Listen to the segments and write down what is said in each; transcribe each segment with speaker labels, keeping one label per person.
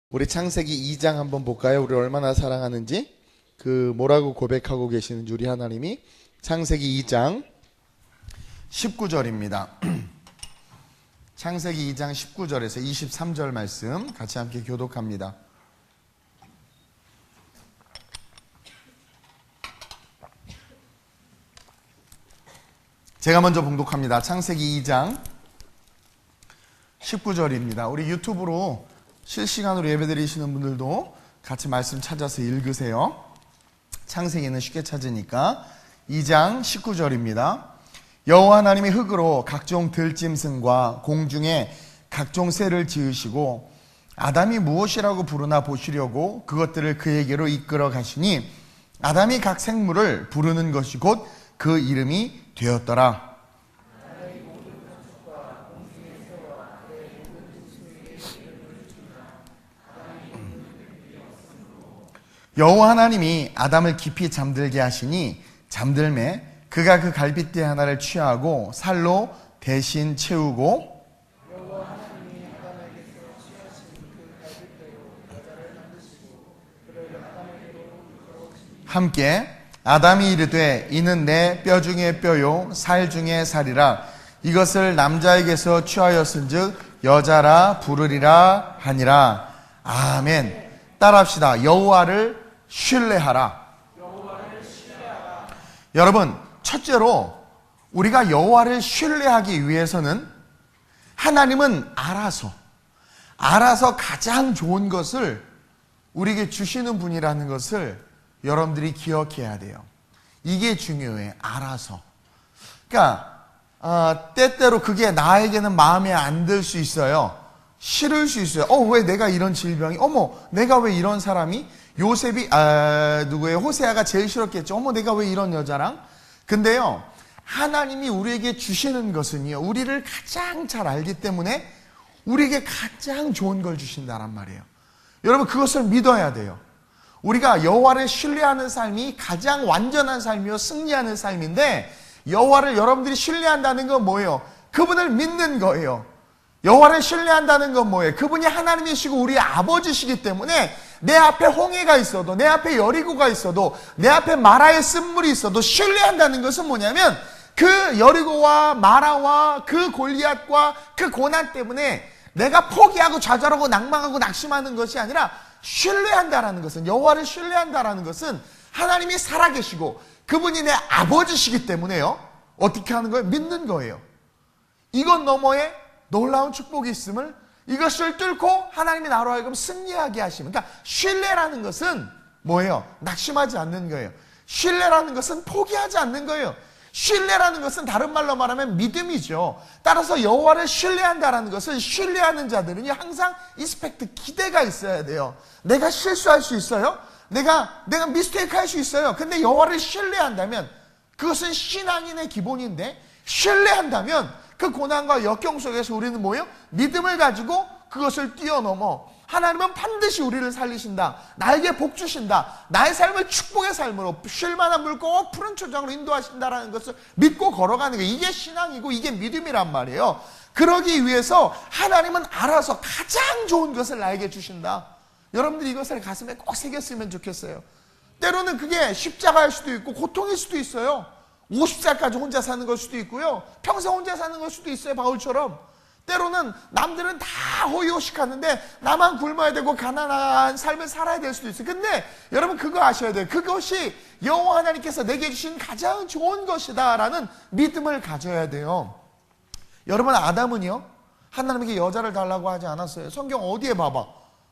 Speaker 1: 우리 창세기 2장 한번 볼까요? 우리 얼마나 사랑하는지 뭐라고 고백하고 계시는지 우리 하나님이. 창세기 2장 19절입니다. 창세기 2장 19절에서 23절 말씀 같이 함께 교독합니다. 제가 먼저 봉독합니다. 창세기 2장 19절입니다. 우리 유튜브로 실시간으로 예배드리시는 분들도 같이 말씀 찾아서 읽으세요. 창세기는 쉽게 찾으니까. 2장 19절입니다. 여호와 하나님이 흙으로 각종 들짐승과 공중에 각종 새를 지으시고 아담이 무엇이라고 부르나 보시려고 그것들을 그에게로 이끌어 가시니 아담이 각 생물을 부르는 것이 곧 그 이름이 되었더라. 여호와 하나님이 아담을 깊이 잠들게 하시니 잠들매 그가 그 갈빗대 하나를 취하고 살로 대신 채우고 함께 아담이 이르되 이는 내 뼈 중에 뼈요 살 중에 살이라 이것을 남자에게서 취하였은즉 여자라 부르리라 하니라. 아멘. 따라합시다. 여호와를 신뢰하라. 여러분, 첫째로 우리가 여호와를 신뢰하기 위해서는 하나님은 알아서 가장 좋은 것을 우리에게 주시는 분이라는 것을 여러분들이 기억해야 돼요. 이게 중요해. 알아서. 그러니까 때때로 그게 나에게는 마음에 안 들 수 있어요. 싫을 수 있어요. 왜 내가 이런 질병이? 내가 왜 이런 사람이? 요셉이 호세아가 제일 싫었겠죠. 내가 왜 이런 여자랑? 근데요, 하나님이 우리에게 주시는 것은요, 우리를 가장 잘 알기 때문에 우리에게 가장 좋은 걸 주신다란 말이에요. 여러분, 그것을 믿어야 돼요. 우리가 여호와를 신뢰하는 삶이 가장 완전한 삶이요, 승리하는 삶인데, 여호와를 여러분들이 신뢰한다는 건 뭐예요? 그분을 믿는 거예요. 여호와를 신뢰한다는 건 뭐예요? 그분이 하나님이시고 우리 아버지시기 때문에 내 앞에 홍해가 있어도, 내 앞에 여리고가 있어도, 내 앞에 마라의 쓴물이 있어도 신뢰한다는 것은 뭐냐면 그 여리고와 마라와 그 골리앗과 그 고난 때문에 내가 포기하고 좌절하고 낭망하고 낙심하는 것이 아니라 신뢰한다라는 것은, 여호와를 신뢰한다라는 것은 하나님이 살아계시고 그분이 내 아버지시기 때문에요. 어떻게 하는 거예요? 믿는 거예요. 이것 너머에 놀라운 축복이 있음을, 이것을 뚫고 하나님이 나로 하여금 승리하게 하시면, 그러니까 신뢰라는 것은 뭐예요? 낙심하지 않는 거예요. 신뢰라는 것은 포기하지 않는 거예요. 신뢰라는 것은 다른 말로 말하면 믿음이죠. 따라서 여호와를 신뢰한다라는 것은, 신뢰하는 자들은요 항상 리스펙트, 기대가 있어야 돼요. 내가 실수할 수 있어요. 내가 미스테이크 할 수 있어요. 근데 여호와를 신뢰한다면, 그것은 신앙인의 기본인데, 신뢰한다면 그 고난과 역경 속에서 우리는 뭐예요? 믿음을 가지고 그것을 뛰어넘어 하나님은 반드시 우리를 살리신다, 나에게 복 주신다, 나의 삶을 축복의 삶으로 쉴만한 물 꼭 푸른 초장으로 인도하신다라는 것을 믿고 걸어가는 게, 이게 신앙이고 이게 믿음이란 말이에요. 그러기 위해서 하나님은 알아서 가장 좋은 것을 나에게 주신다. 여러분들이 이것을 가슴에 꼭 새겼으면 좋겠어요. 때로는 그게 십자가일 수도 있고 고통일 수도 있어요. 50살까지 혼자 사는 걸 수도 있고요, 평생 혼자 사는 걸 수도 있어요. 바울처럼 때로는 남들은 다 호의호식하는데 나만 굶어야 되고 가난한 삶을 살아야 될 수도 있어요. 근데 여러분, 그거 아셔야 돼요. 그것이 여호와 하나님께서 내게 주신 가장 좋은 것이다 라는 믿음을 가져야 돼요. 여러분, 아담은요 하나님에게 여자를 달라고 하지 않았어요. 성경 어디에 봐봐,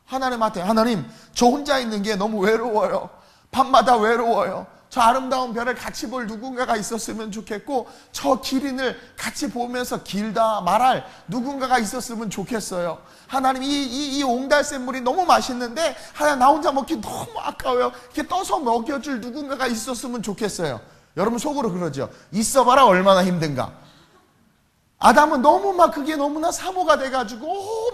Speaker 1: 하나님한테, 하나님 저 혼자 있는 게 너무 외로워요. 밤마다 외로워요. 저 아름다운 별을 같이 볼 누군가가 있었으면 좋겠고, 저 기린을 같이 보면서 길다 말할 누군가가 있었으면 좋겠어요. 하나님, 이 옹달샘물이 너무 맛있는데 하나님, 나 혼자 먹기 너무 아까워요. 이렇게 떠서 먹여줄 누군가가 있었으면 좋겠어요. 여러분 속으로 그러죠. 있어봐라 얼마나 힘든가. 아담은 그게 너무나 사모가 돼가지고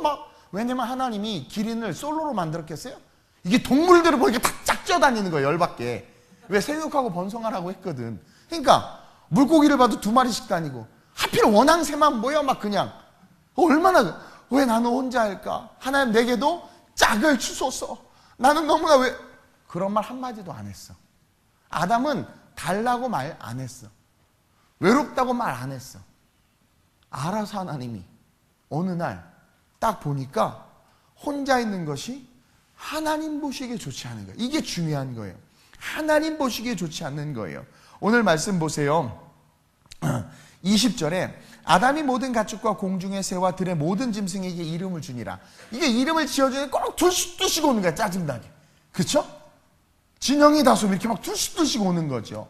Speaker 1: 왜냐면 하나님이 기린을 솔로로 만들었겠어요? 이게 동물들을 보니까 다 짝져 다니는 거예요. 열받게. 왜? 생육하고 번성하라고 했거든. 그러니까 물고기를 봐도 2마리씩 다니고, 하필 원앙새만 모여 그냥. 얼마나, 왜 나는 혼자 할까? 하나님, 내게도 짝을 주소서. 나는 너무나 왜 그런 말 한마디도 안 했어. 아담은 달라고 말 안 했어. 외롭다고 말 안 했어. 알아서 하나님이 어느 날 딱 보니까 혼자 있는 것이 하나님 보시기에 좋지 않은 거예요. 이게 중요한 거예요. 하나님 보시기에 좋지 않는 거예요. 오늘 말씀 보세요. 20절에 아담이 모든 가축과 공중의 새와 들의 모든 짐승에게 이름을 주니라. 이게 이름을 지어주는 꼭 둘씩 오는 거야. 짜증나게. 그렇죠? 진영이 다소 이렇게 막 둘씩 오는 거죠.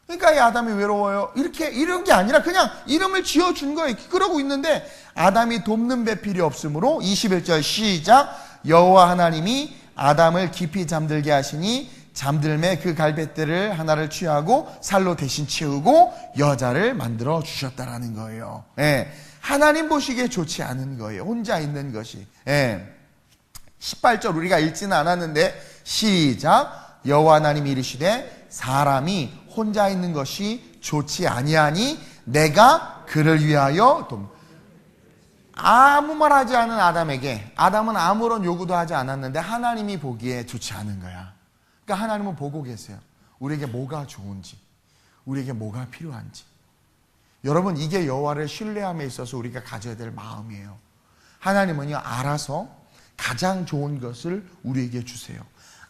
Speaker 1: 그러니까 이 아담이 외로워요. 이런 게 아니라 그냥 이름을 지어준 거예요. 그러고 있는데 아담이 돕는 배필이 없으므로 21절 시작. 여호와 하나님이 아담을 깊이 잠들게 하시니 잠들매 그 갈빗대를 하나를 취하고 살로 대신 채우고 여자를 만들어 주셨다라는 거예요. 예. 하나님 보시기에 좋지 않은 거예요. 혼자 있는 것이. 예. 18절 우리가 읽지는 않았는데 시작. 여호와 하나님이 이르시되 사람이 혼자 있는 것이 좋지 아니하니 내가 그를 위하여 아무 말 하지 않은 아담에게 아담은 아무런 요구도 하지 않았는데 하나님이 보기에 좋지 않은 거야. 그러니까 하나님은 보고 계세요. 우리에게 뭐가 좋은지, 우리에게 뭐가 필요한지. 여러분, 이게 여호와를 신뢰함에 있어서 우리가 가져야 될 마음이에요. 하나님은요, 알아서 가장 좋은 것을 우리에게 주세요.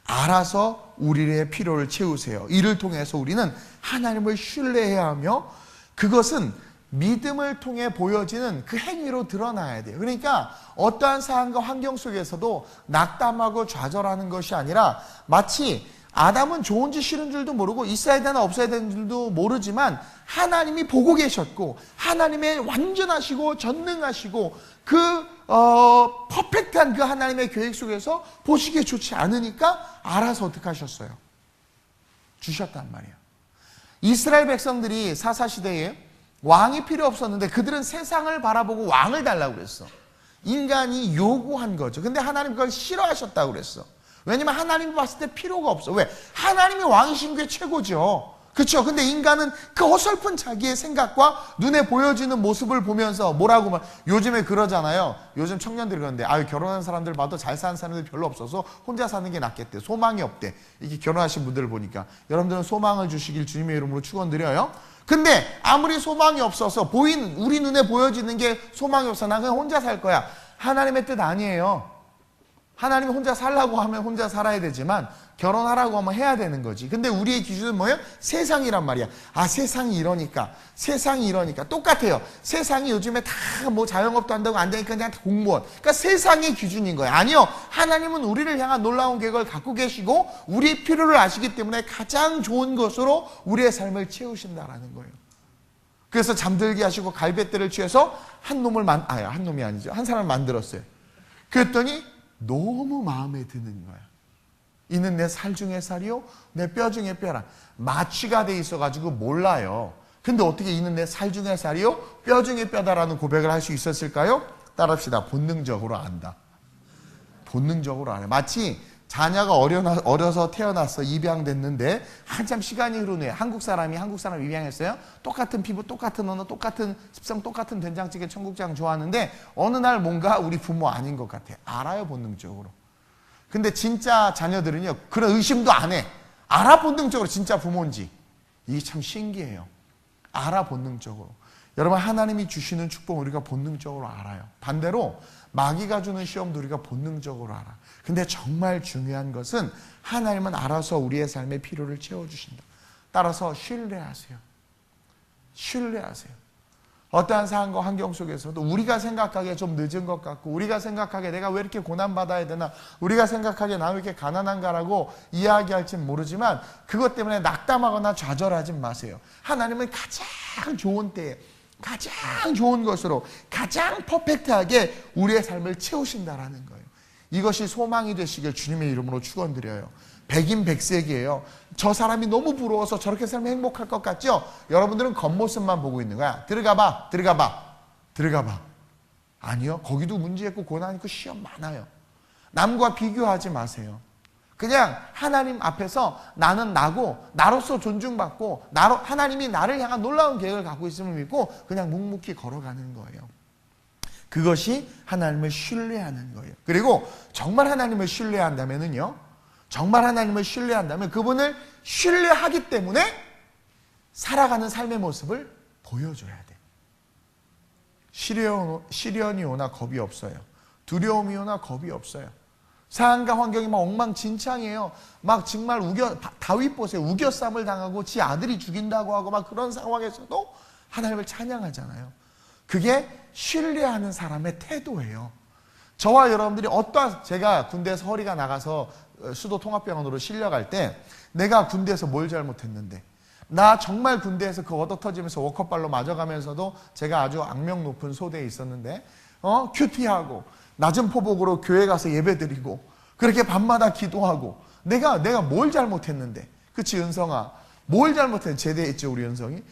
Speaker 1: 알아서 우리의 필요를 채우세요. 이를 통해서 우리는 하나님을 신뢰해야 하며 그것은 믿음을 통해 보여지는 그 행위로 드러나야 돼요. 그러니까 어떠한 상황과 환경 속에서도 낙담하고 좌절하는 것이 아니라 마치 아담은 좋은지 싫은 줄도 모르고 있어야 되나 없어야 되는 줄도 모르지만 하나님이 보고 계셨고 하나님의 완전하시고 전능하시고 퍼펙트한 그 하나님의 계획 속에서 보시기에 좋지 않으니까 알아서 어떻게 하셨어요? 주셨단 말이에요. 이스라엘 백성들이 사사시대에 왕이 필요 없었는데 그들은 세상을 바라보고 왕을 달라고 그랬어. 인간이 요구한 거죠. 근데 하나님 그걸 싫어하셨다고 그랬어. 왜냐면 하나님이 봤을 때 필요가 없어. 왜? 하나님이 왕이신 게 최고죠. 그렇죠? 근데 인간은 그 어설픈 자기의 생각과 눈에 보여지는 모습을 보면서 뭐라고 말 요즘에 그러잖아요. 요즘 청년들이 그러는데 결혼한 사람들 봐도 잘 사는 사람들 별로 없어서 혼자 사는 게 낫겠대. 소망이 없대. 이렇게 결혼하신 분들을 보니까 여러분들은 소망을 주시길 주님의 이름으로 축원드려요. 근데 아무리 소망이 없어서 우리 눈에 보여지는 게 소망이 없어. 나 그냥 혼자 살 거야. 하나님의 뜻 아니에요. 하나님이 혼자 살라고 하면 혼자 살아야 되지만 결혼하라고 하면 해야 되는 거지. 근데 우리의 기준은 뭐예요? 세상이란 말이야. 세상이 이러니까 똑같아요. 세상이 요즘에 다 뭐 자영업도 한다고 앉아있으니까 그냥 다 공무원. 그러니까 세상의 기준인 거예요. 아니요. 하나님은 우리를 향한 놀라운 계획을 갖고 계시고 우리의 필요를 아시기 때문에 가장 좋은 것으로 우리의 삶을 채우신다라는 거예요. 그래서 잠들게 하시고 갈빗대를 취해서 한 놈이 아니죠. 한 사람을 만들었어요. 그랬더니 너무 마음에 드는 거야. 이는 내 살 중에 살이요 내 뼈 중에 뼈라. 마취가 돼 있어가지고 몰라요. 근데 어떻게 이는 내 살 중에 살이요 뼈 중에 뼈다라는 고백을 할 수 있었을까요? 따라합시다. 본능적으로 안다. 본능적으로 알아요. 마치 자녀가 어려서 태어나서 입양됐는데 한참 시간이 흐른 후에 한국 사람이 입양했어요. 똑같은 피부, 똑같은 언어, 똑같은 습성, 똑같은 된장찌개, 청국장 좋아하는데 어느 날 뭔가 우리 부모 아닌 것 같아. 알아요, 본능적으로. 근데 진짜 자녀들은요, 그런 의심도 안 해. 알아, 본능적으로 진짜 부모인지. 이게 참 신기해요. 알아, 본능적으로. 여러분, 하나님이 주시는 축복 우리가 본능적으로 알아요. 반대로 마귀가 주는 시험도 우리가 본능적으로 알아. 근데 정말 중요한 것은 하나님은 알아서 우리의 삶의 필요를 채워주신다. 따라서 신뢰하세요. 신뢰하세요. 어떠한 상황과 환경 속에서도 우리가 생각하기에 좀 늦은 것 같고 우리가 생각하기에 내가 왜 이렇게 고난받아야 되나 우리가 생각하기에 나 왜 이렇게 가난한가라고 이야기할진 모르지만 그것 때문에 낙담하거나 좌절하지 마세요. 하나님은 가장 좋은 때에 가장 좋은 것으로 가장 퍼펙트하게 우리의 삶을 채우신다라는 거예요. 이것이 소망이 되시길 주님의 이름으로 축원드려요. 백인백색이에요. 저 사람이 너무 부러워서 저렇게 살면 행복할 것 같죠? 여러분들은 겉모습만 보고 있는 거야. 들어가 봐. 아니요. 거기도 문제 있고 고난 있고 시험 많아요. 남과 비교하지 마세요. 그냥 하나님 앞에서 나는 나고 나로서 존중받고 하나님이 나를 향한 놀라운 계획을 갖고 있음을 믿고 그냥 묵묵히 걸어가는 거예요. 그것이 하나님을 신뢰하는 거예요. 그리고 정말 하나님을 신뢰한다면은요, 정말 하나님을 신뢰한다면 그분을 신뢰하기 때문에 살아가는 삶의 모습을 보여줘야 돼. 시련이 오나 겁이 없어요. 두려움이 오나 겁이 없어요. 상황과 환경이 막 엉망진창이에요. 막 정말 다윗 보세요. 우겨쌈을 당하고 지 아들이 죽인다고 하고 막 그런 상황에서도 하나님을 찬양하잖아요. 그게 신뢰하는 사람의 태도예요. 저와 여러분들이 제가 군대에서 허리가 나가서 수도 통합병원으로 실려갈 때 내가 군대에서 뭘 잘못했는데, 나 정말 군대에서 그 얻어 터지면서 워커발로 맞아가면서도 제가 아주 악명 높은 소대에 있었는데 큐티하고 낮은 포복으로 교회 가서 예배드리고 그렇게 밤마다 기도하고 내가 뭘 잘못했는데, 그치 은성아, 뭘 잘못했는데, 제대에 있죠 우리 은성이.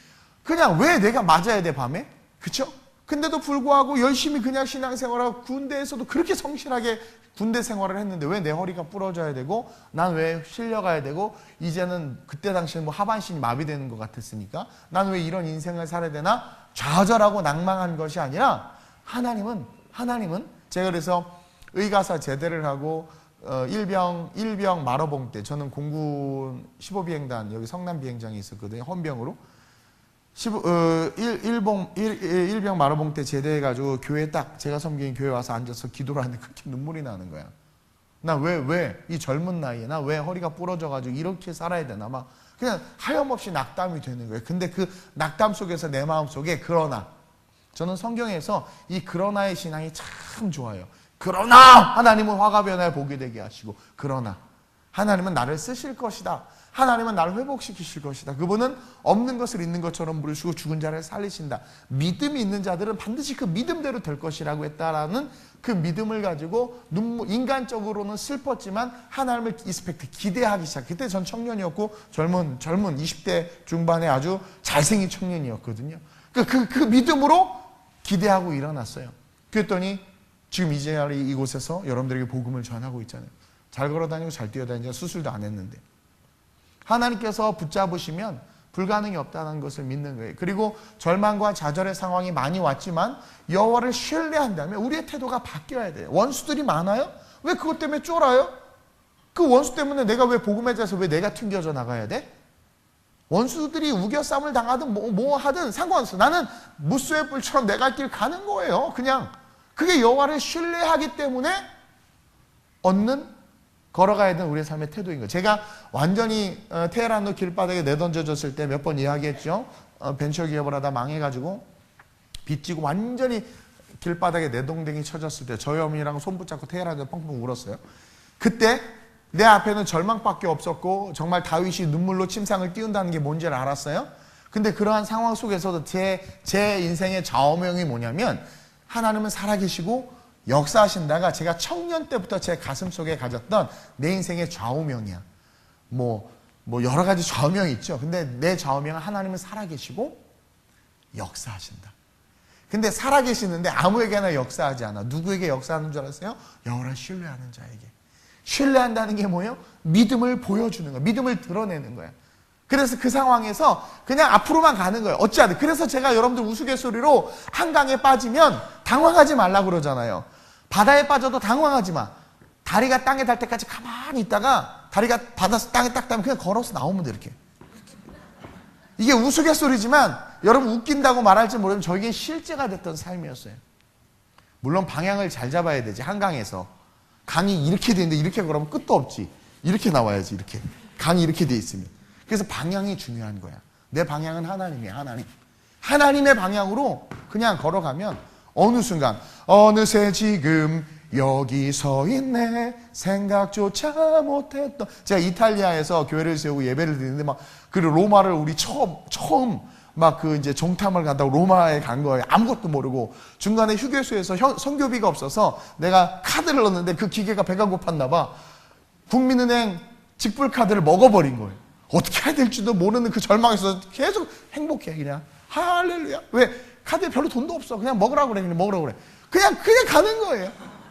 Speaker 1: 그냥 왜 내가 맞아야 돼 밤에? 그쵸? 근데도 불구하고 열심히 그냥 신앙생활하고 군대에서도 그렇게 성실하게 군대 생활을 했는데 왜 내 허리가 부러져야 되고 난 왜 실려가야 되고, 이제는 그때 당시에는 뭐 하반신이 마비되는 것 같았으니까 난 왜 이런 인생을 살아야 되나 좌절하고 낭망한 것이 아니라, 하나님은 제가 그래서 의가사 제대를 하고 일병 마러봉 때, 저는 공군 15비행단 여기 성남 비행장에 있었거든요. 헌병으로. 일병 마러봉 때 제대해가지고 교회 딱 제가 섬기는 교회 와서 앉아서 기도를 하는데 그렇게 눈물이 나는 거야. 나 왜 이 젊은 나이에 나 왜 허리가 부러져가지고 이렇게 살아야 되나, 막 그냥 하염없이 낙담이 되는 거예요. 근데 그 낙담 속에서 내 마음 속에 그러나, 저는 성경에서 이 그러나의 신앙이 참 좋아요. 그러나 하나님은 화가 변하여 복이 되게 하시고, 그러나 하나님은 나를 쓰실 것이다. 하나님은 나를 회복시키실 것이다. 그분은 없는 것을 있는 것처럼 부르시고 죽은 자를 살리신다. 믿음이 있는 자들은 반드시 그 믿음대로 될 것이라고 했다라는 그 믿음을 가지고 인간적으로는 슬펐지만 하나님을 기대하기 시작. 그때 전 청년이었고 젊은 20대 중반에 아주 잘생긴 청년이었거든요. 그 믿음으로 기대하고 일어났어요. 그랬더니 지금 이 자리 이곳에서 여러분들에게 복음을 전하고 있잖아요. 잘 걸어다니고 잘 뛰어다니고 수술도 안 했는데, 하나님께서 붙잡으시면 불가능이 없다는 것을 믿는 거예요. 그리고 절망과 좌절의 상황이 많이 왔지만 여호와를 신뢰한다면 우리의 태도가 바뀌어야 돼요. 원수들이 많아요? 왜 그것 때문에 쫄아요? 그 원수 때문에 내가 왜 복음의 자에서 왜 내가 튕겨져 나가야 돼? 원수들이 우겨쌈을 당하든 뭐 하든 상관없어. 나는 무수의 뿔처럼 내 갈 길 가는 거예요. 그냥 그게 여호와를 신뢰하기 때문에 얻는, 걸어가야 되는 우리의 삶의 태도인 거예요. 제가 완전히 테헤란로 길바닥에 내던져졌을 때 몇 번 이야기했죠. 벤처기업을 하다 망해가지고 빚지고 완전히 길바닥에 내동댕이 쳐졌을 때 저희 어머니랑 손 붙잡고 테헤란에 펑펑 울었어요. 그때 내 앞에는 절망밖에 없었고 정말 다윗이 눈물로 침상을 띄운다는 게 뭔지를 알았어요. 근데 그러한 상황 속에서도 제 인생의 좌우명이 뭐냐면, 하나님은 살아계시고 역사하신다가 제가 청년 때부터 제 가슴 속에 가졌던 내 인생의 좌우명이야. 뭐 여러 가지 좌우명이 있죠. 근데 내 좌우명은 하나님은 살아계시고 역사하신다. 근데 살아계시는데 아무에게나 역사하지 않아. 누구에게 역사하는 줄 알았어요? 여호와를 신뢰하는 자에게. 신뢰한다는 게 뭐예요? 믿음을 보여주는 거야. 믿음을 드러내는 거야. 그래서 그 상황에서 그냥 앞으로만 가는 거예요. 어찌하든. 그래서 제가 여러분들 우스갯소리로 한강에 빠지면 당황하지 말라고 그러잖아요. 바다에 빠져도 당황하지 마. 다리가 땅에 닿을 때까지 가만히 있다가 다리가 바다에서 땅에 딱 닿으면 그냥 걸어서 나오면 돼, 이렇게. 이게 우스갯소리지만 여러분 웃긴다고 말할지 모르면 저에겐 실제가 됐던 삶이었어요. 물론 방향을 잘 잡아야 되지. 한강에서 강이 이렇게 돼 있는데 이렇게 걸으면 끝도 없지. 이렇게 나와야지, 이렇게. 강이 이렇게 돼 있으면. 그래서 방향이 중요한 거야. 내 방향은 하나님이야, 하나님. 하나님의 방향으로 그냥 걸어가면 어느 순간 어느새 지금 여기 서 있네, 생각조차 못했던. 제가 이탈리아에서 교회를 세우고 예배를 드리는데 막 그 로마를 우리 처음 막 그 이제 정탐을 간다고 로마에 간 거예요. 아무것도 모르고 중간에 휴게소에서 선교비가 없어서 내가 카드를 넣었는데 그 기계가 배가 고팠나 봐. 국민은행 직불 카드를 먹어버린 거예요. 어떻게 해야 될지도 모르는 그 절망에서 계속 행복해. 그냥 할렐루야. 왜? 카드에 별로 돈도 없어. 그냥 먹으라고 그래. 그냥 먹으라고 그래. 그냥 가는 거예요.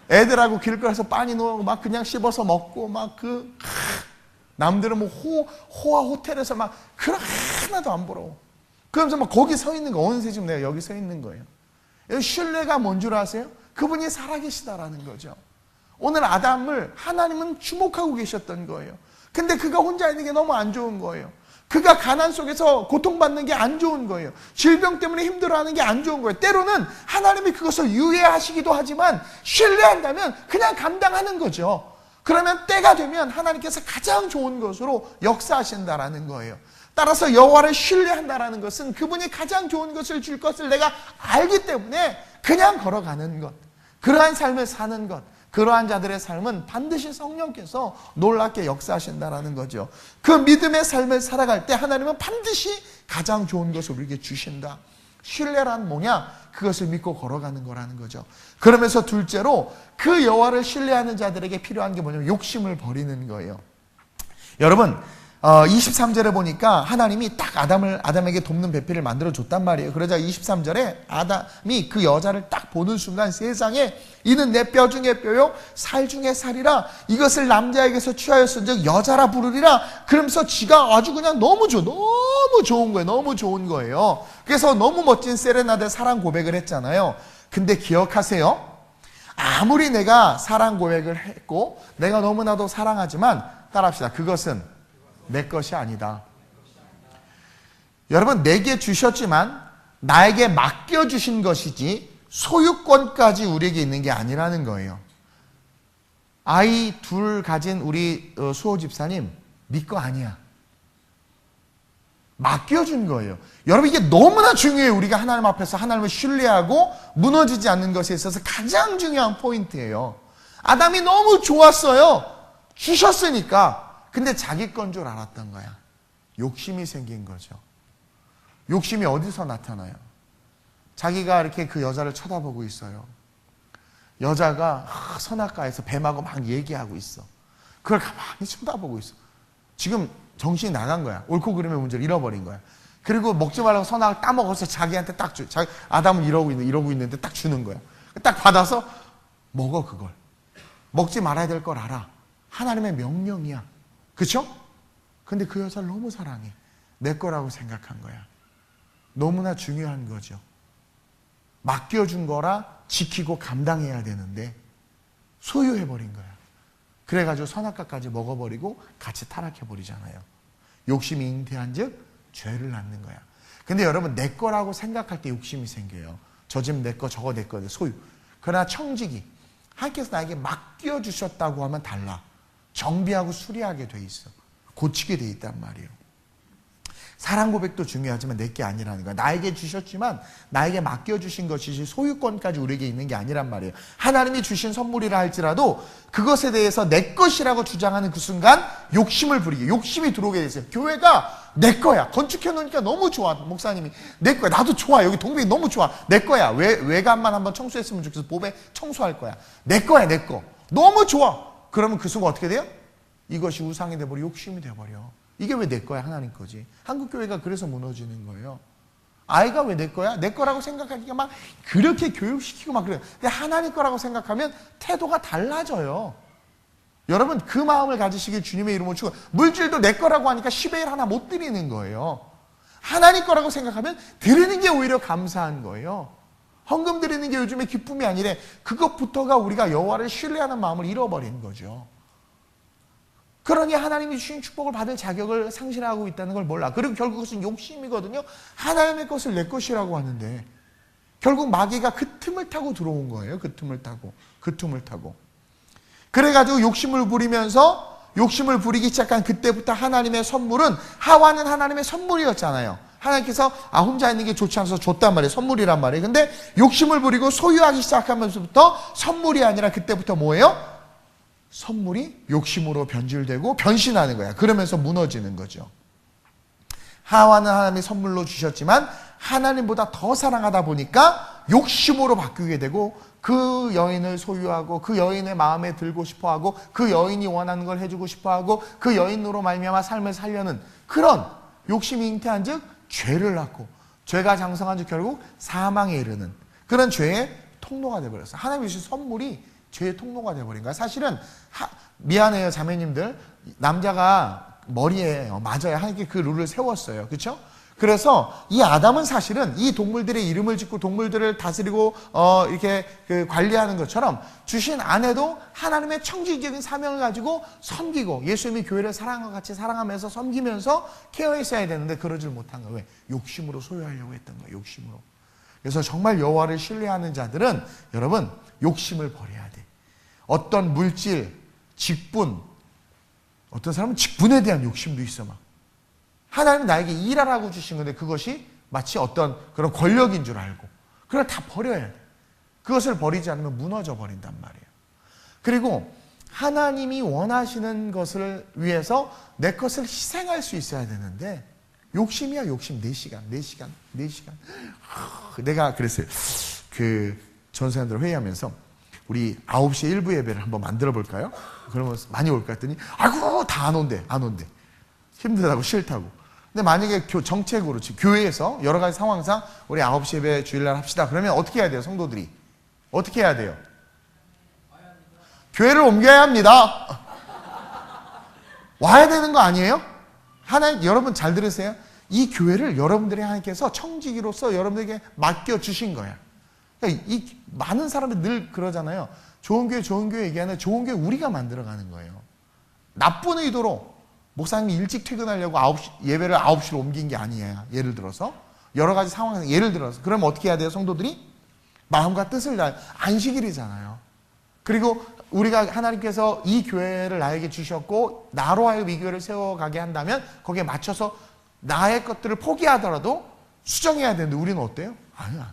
Speaker 1: 애들하고 길거리에서 빠니 놓고 막 그냥 씹어서 먹고 막 남들은 뭐 호화 호텔에서 막 하나도 안 부러워. 그러면서 막 거기 서 있는 거. 어느새 지금 내가 여기 서 있는 거예요. 신뢰가 뭔 줄 아세요? 그분이 살아계시다라는 거죠. 오늘 아담을 하나님은 주목하고 계셨던 거예요. 근데 그가 혼자 있는 게 너무 안 좋은 거예요. 그가 가난 속에서 고통받는 게 안 좋은 거예요. 질병 때문에 힘들어하는 게 안 좋은 거예요. 때로는 하나님이 그것을 유예하시기도 하지만 신뢰한다면 그냥 감당하는 거죠. 그러면 때가 되면 하나님께서 가장 좋은 것으로 역사하신다라는 거예요. 따라서 여호와를 신뢰한다라는 것은 그분이 가장 좋은 것을 줄 것을 내가 알기 때문에 그냥 걸어가는 것, 그러한 삶을 사는 것, 그러한 자들의 삶은 반드시 성령께서 놀랍게 역사하신다라는 거죠. 그 믿음의 삶을 살아갈 때 하나님은 반드시 가장 좋은 것을 우리에게 주신다. 신뢰란 뭐냐? 그것을 믿고 걸어가는 거라는 거죠. 그러면서 둘째로 그 여호와를 신뢰하는 자들에게 필요한 게 뭐냐면 욕심을 버리는 거예요. 여러분 23절에 보니까 하나님이 딱 아담에게 돕는 배필을 만들어 줬단 말이에요. 그러자 23절에 아담이 그 여자를 딱 보는 순간 세상에 이는 내 뼈 중에 뼈요 살 중에 살이라 이것을 남자에게서 취하였은즉 여자라 부르리라. 그러면서 지가 아주 그냥 너무 좋은 거예요. 너무 좋은 거예요. 그래서 너무 멋진 세레나데 사랑 고백을 했잖아요. 근데 기억하세요. 아무리 내가 사랑 고백을 했고 내가 너무나도 사랑하지만 따라합시다. 그것은 내 것이 아니다. 여러분, 내게 주셨지만 나에게 맡겨주신 것이지 소유권까지 우리에게 있는 게 아니라는 거예요. 아이 둘 가진 우리 수호 집사님, 네 거 아니야. 맡겨준 거예요. 여러분, 이게 너무나 중요해요. 우리가 하나님 앞에서 하나님을 신뢰하고 무너지지 않는 것에 있어서 가장 중요한 포인트예요. 아담이 너무 좋았어요. 주셨으니까. 근데 자기 건 줄 알았던 거야. 욕심이 생긴 거죠. 욕심이 어디서 나타나요? 자기가 이렇게 그 여자를 쳐다보고 있어요. 여자가 선악과에서 뱀하고 막 얘기하고 있어. 그걸 가만히 쳐다보고 있어. 지금 정신이 나간 거야. 옳고 그름의 문제를 잃어버린 거야. 그리고 먹지 말라고 선악을 따먹어서 자기한테 딱 줘. 아담은 이러고 있는데 딱 주는 거야. 딱 받아서 먹어 그걸. 먹지 말아야 될 걸 알아. 하나님의 명령이야. 그렇죠? 근데 그 여자를 너무 사랑해. 내 거라고 생각한 거야. 너무나 중요한 거죠. 맡겨준 거라 지키고 감당해야 되는데 소유해버린 거야. 그래가지고 선악과까지 먹어버리고 같이 타락해버리잖아요. 욕심이 잉태한 즉 죄를 낳는 거야. 근데 여러분, 내 거라고 생각할 때 욕심이 생겨요. 저 집 내 거, 저거 내 거, 소유. 그러나 청지기, 하나님께서 나에게 맡겨주셨다고 하면 달라. 정비하고 수리하게 돼 있어. 고치게 돼 있단 말이에요. 사랑 고백도 중요하지만 내게 아니라는 거야. 나에게 주셨지만 나에게 맡겨주신 것이지 소유권까지 우리에게 있는 게 아니란 말이에요. 하나님이 주신 선물이라 할지라도 그것에 대해서 내 것이라고 주장하는 그 순간 욕심을 부리게, 욕심이 들어오게 됐어요. 교회가 내 거야. 건축해 놓으니까 너무 좋아. 목사님이 내 거야. 나도 좋아. 여기 동백이 너무 좋아. 내 거야. 외관만 한번 청소했으면 좋겠어. 봄에 청소할 거야. 내 거야. 내 거. 너무 좋아. 그러면 그 순간 어떻게 돼요? 이것이 우상이 돼버려. 욕심이 돼버려. 이게 왜 내 거야? 하나님 거지. 한국교회가 그래서 무너지는 거예요. 아이가 왜 내 거야? 내 거라고 생각하니까 막 그렇게 교육시키고 막 그래요. 근데 하나님 거라고 생각하면 태도가 달라져요. 여러분, 그 마음을 가지시길 주님의 이름으로 축원. 물질도 내 거라고 하니까 10의 1 하나 못 드리는 거예요. 하나님 거라고 생각하면 드리는 게 오히려 감사한 거예요. 헌금 드리는 게 요즘에 기쁨이 아니래. 그것부터가 우리가 여호와를 신뢰하는 마음을 잃어버린 거죠. 그러니 하나님이 주신 축복을 받을 자격을 상실하고 있다는 걸 몰라. 그리고 결국 그것은 욕심이거든요. 하나님의 것을 내 것이라고 하는데 결국 마귀가 그 틈을 타고 들어온 거예요. 그 틈을 타고. 그래가지고 욕심을 부리기 시작한 그때부터 하나님의 선물은, 하와는 하나님의 선물이었잖아요. 하나님께서 혼자 있는 게 좋지 않아서 줬단 말이에요. 선물이란 말이에요. 근데 욕심을 부리고 소유하기 시작하면서부터 선물이 아니라 그때부터 뭐예요? 선물이 욕심으로 변질되고 변신하는 거야. 그러면서 무너지는 거죠. 하와는 하나님이 선물로 주셨지만 하나님보다 더 사랑하다 보니까 욕심으로 바뀌게 되고 그 여인을 소유하고 그 여인의 마음에 들고 싶어하고 그 여인이 원하는 걸 해주고 싶어하고 그 여인으로 말미암아 삶을 살려는 그런 욕심이 잉태한 즉 죄를 낳고 죄가 장성한 즉 결국 사망에 이르는 그런 죄의 통로가 되어버렸어요. 하나님이 주신 선물이 죄의 통로가 되어버린 거야. 사실은 미안해요 자매님들, 남자가 머리에 맞아야 하나님께 그 룰을 세웠어요. 그렇죠? 그래서 이 아담은 사실은 이 동물들의 이름을 짓고 동물들을 다스리고 이렇게 관리하는 것처럼 주신 아내도 하나님의 청지기적인 사명을 가지고 섬기고 예수님이 교회를 사랑과 같이 사랑하면서 섬기면서 케어했어야 되는데 그러질 못한 거예요. 왜? 욕심으로 소유하려고 했던 거예요. 욕심으로. 그래서 정말 여호와를 신뢰하는 자들은 여러분 욕심을 버려야 돼. 어떤 물질, 직분, 어떤 사람은 직분에 대한 욕심도 있어 막. 하나님은 나에게 일하라고 주신 건데 그것이 마치 어떤 그런 권력인 줄 알고 그걸 다 버려야 돼. 그것을 버리지 않으면 무너져 버린단 말이에요. 그리고 하나님이 원하시는 것을 위해서 내 것을 희생할 수 있어야 되는데 욕심이야 욕심. 4시간. 내가 그랬어요. 전사님들 회의하면서 우리 9시에 1부 예배를 한번 만들어 볼까요? 그러면 많이 올까 했더니 아이고 다 안 온대. 힘들다고 싫다고. 근데 만약에 정책으로 교회에서 여러 가지 상황상 우리 9시 예배 주일날 합시다. 그러면 어떻게 해야 돼요? 성도들이 어떻게 해야 돼요? 교회를 옮겨야 합니다. 와야 되는 거 아니에요? 하나님, 여러분 잘 들으세요. 이 교회를 여러분들이 하나님께서 청지기로서 여러분들에게 맡겨주신 거야. 그러니까 이 많은 사람들이 늘 그러잖아요. 좋은 교회 얘기하는 좋은 교회 우리가 만들어가는 거예요. 나쁜 의도로 목사님이 일찍 퇴근하려고 예배를 9시로 옮긴 게 아니에요. 예를 들어서 여러 가지 상황에서 예를 들어서 그러면 어떻게 해야 돼요? 성도들이 마음과 뜻을 다해 안식일이잖아요. 그리고 우리가 하나님께서 이 교회를 나에게 주셨고 나로 하여금 이 교회를 세워가게 한다면 거기에 맞춰서 나의 것들을 포기하더라도 수정해야 되는데 우리는 어때요? 아니야.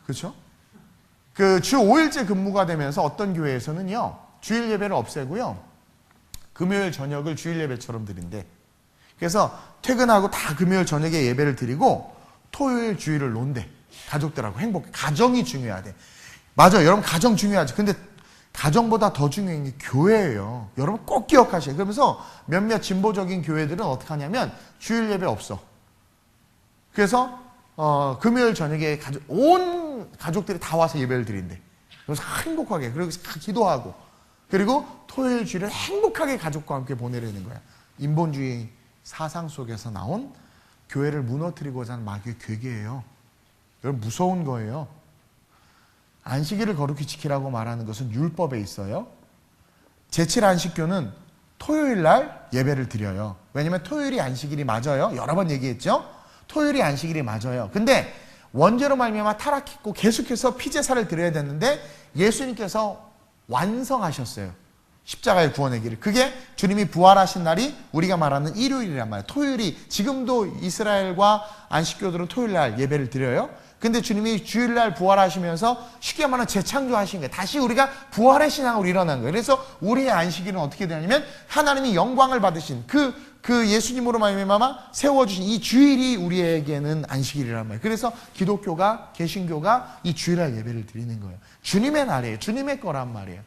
Speaker 1: 그렇죠? 주 5일째 근무가 되면서 어떤 교회에서는요. 주일 예배를 없애고요. 금요일 저녁을 주일 예배처럼 드린대. 그래서 퇴근하고 다 금요일 저녁에 예배를 드리고 토요일 주일을 논대. 가족들하고 행복해. 가정이 중요하대. 맞아요. 여러분 가정 중요하지. 근데 가정보다 더 중요한 게 교회예요. 여러분 꼭 기억하셔요. 그러면서 몇몇 진보적인 교회들은 어떻게 하냐면 주일 예배 없어. 그래서 금요일 저녁에 온 가족들이 다 와서 예배를 드린대. 그래서 행복하게 그리고 기도하고 그리고 토요일 주일을 행복하게 가족과 함께 보내려는 거야. 인본주의 사상 속에서 나온 교회를 무너뜨리고자 하는 마귀의 괴계예요. 여러분 무서운 거예요. 안식일을 거룩히 지키라고 말하는 것은 율법에 있어요. 제7 안식교는 토요일 날 예배를 드려요. 왜냐하면 토요일이 안식일이 맞아요. 여러 번 얘기했죠. 토요일이 안식일이 맞아요. 근데 원죄로 말미암아 타락했고 계속해서 피제사를 드려야 되는데 예수님께서 완성하셨어요. 십자가의 구원의 길을. 그게 주님이 부활하신 날이 우리가 말하는 일요일이란 말이에요. 토요일이 지금도 이스라엘과 안식교들은 토요일 날 예배를 드려요. 근데 주님이 주일날 부활하시면서 쉽게 말하면 재창조하신 거예요. 다시 우리가 부활의 신앙으로 일어난 거예요. 그래서 우리의 안식일은 어떻게 되냐면 하나님이 영광을 받으신 그 예수님으로 말미암아 세워주신 이 주일이 우리에게는 안식일이란 말이에요. 그래서 기독교가 개신교가 이 주일날 예배를 드리는 거예요. 주님의 날이에요. 주님의 거란 말이에요.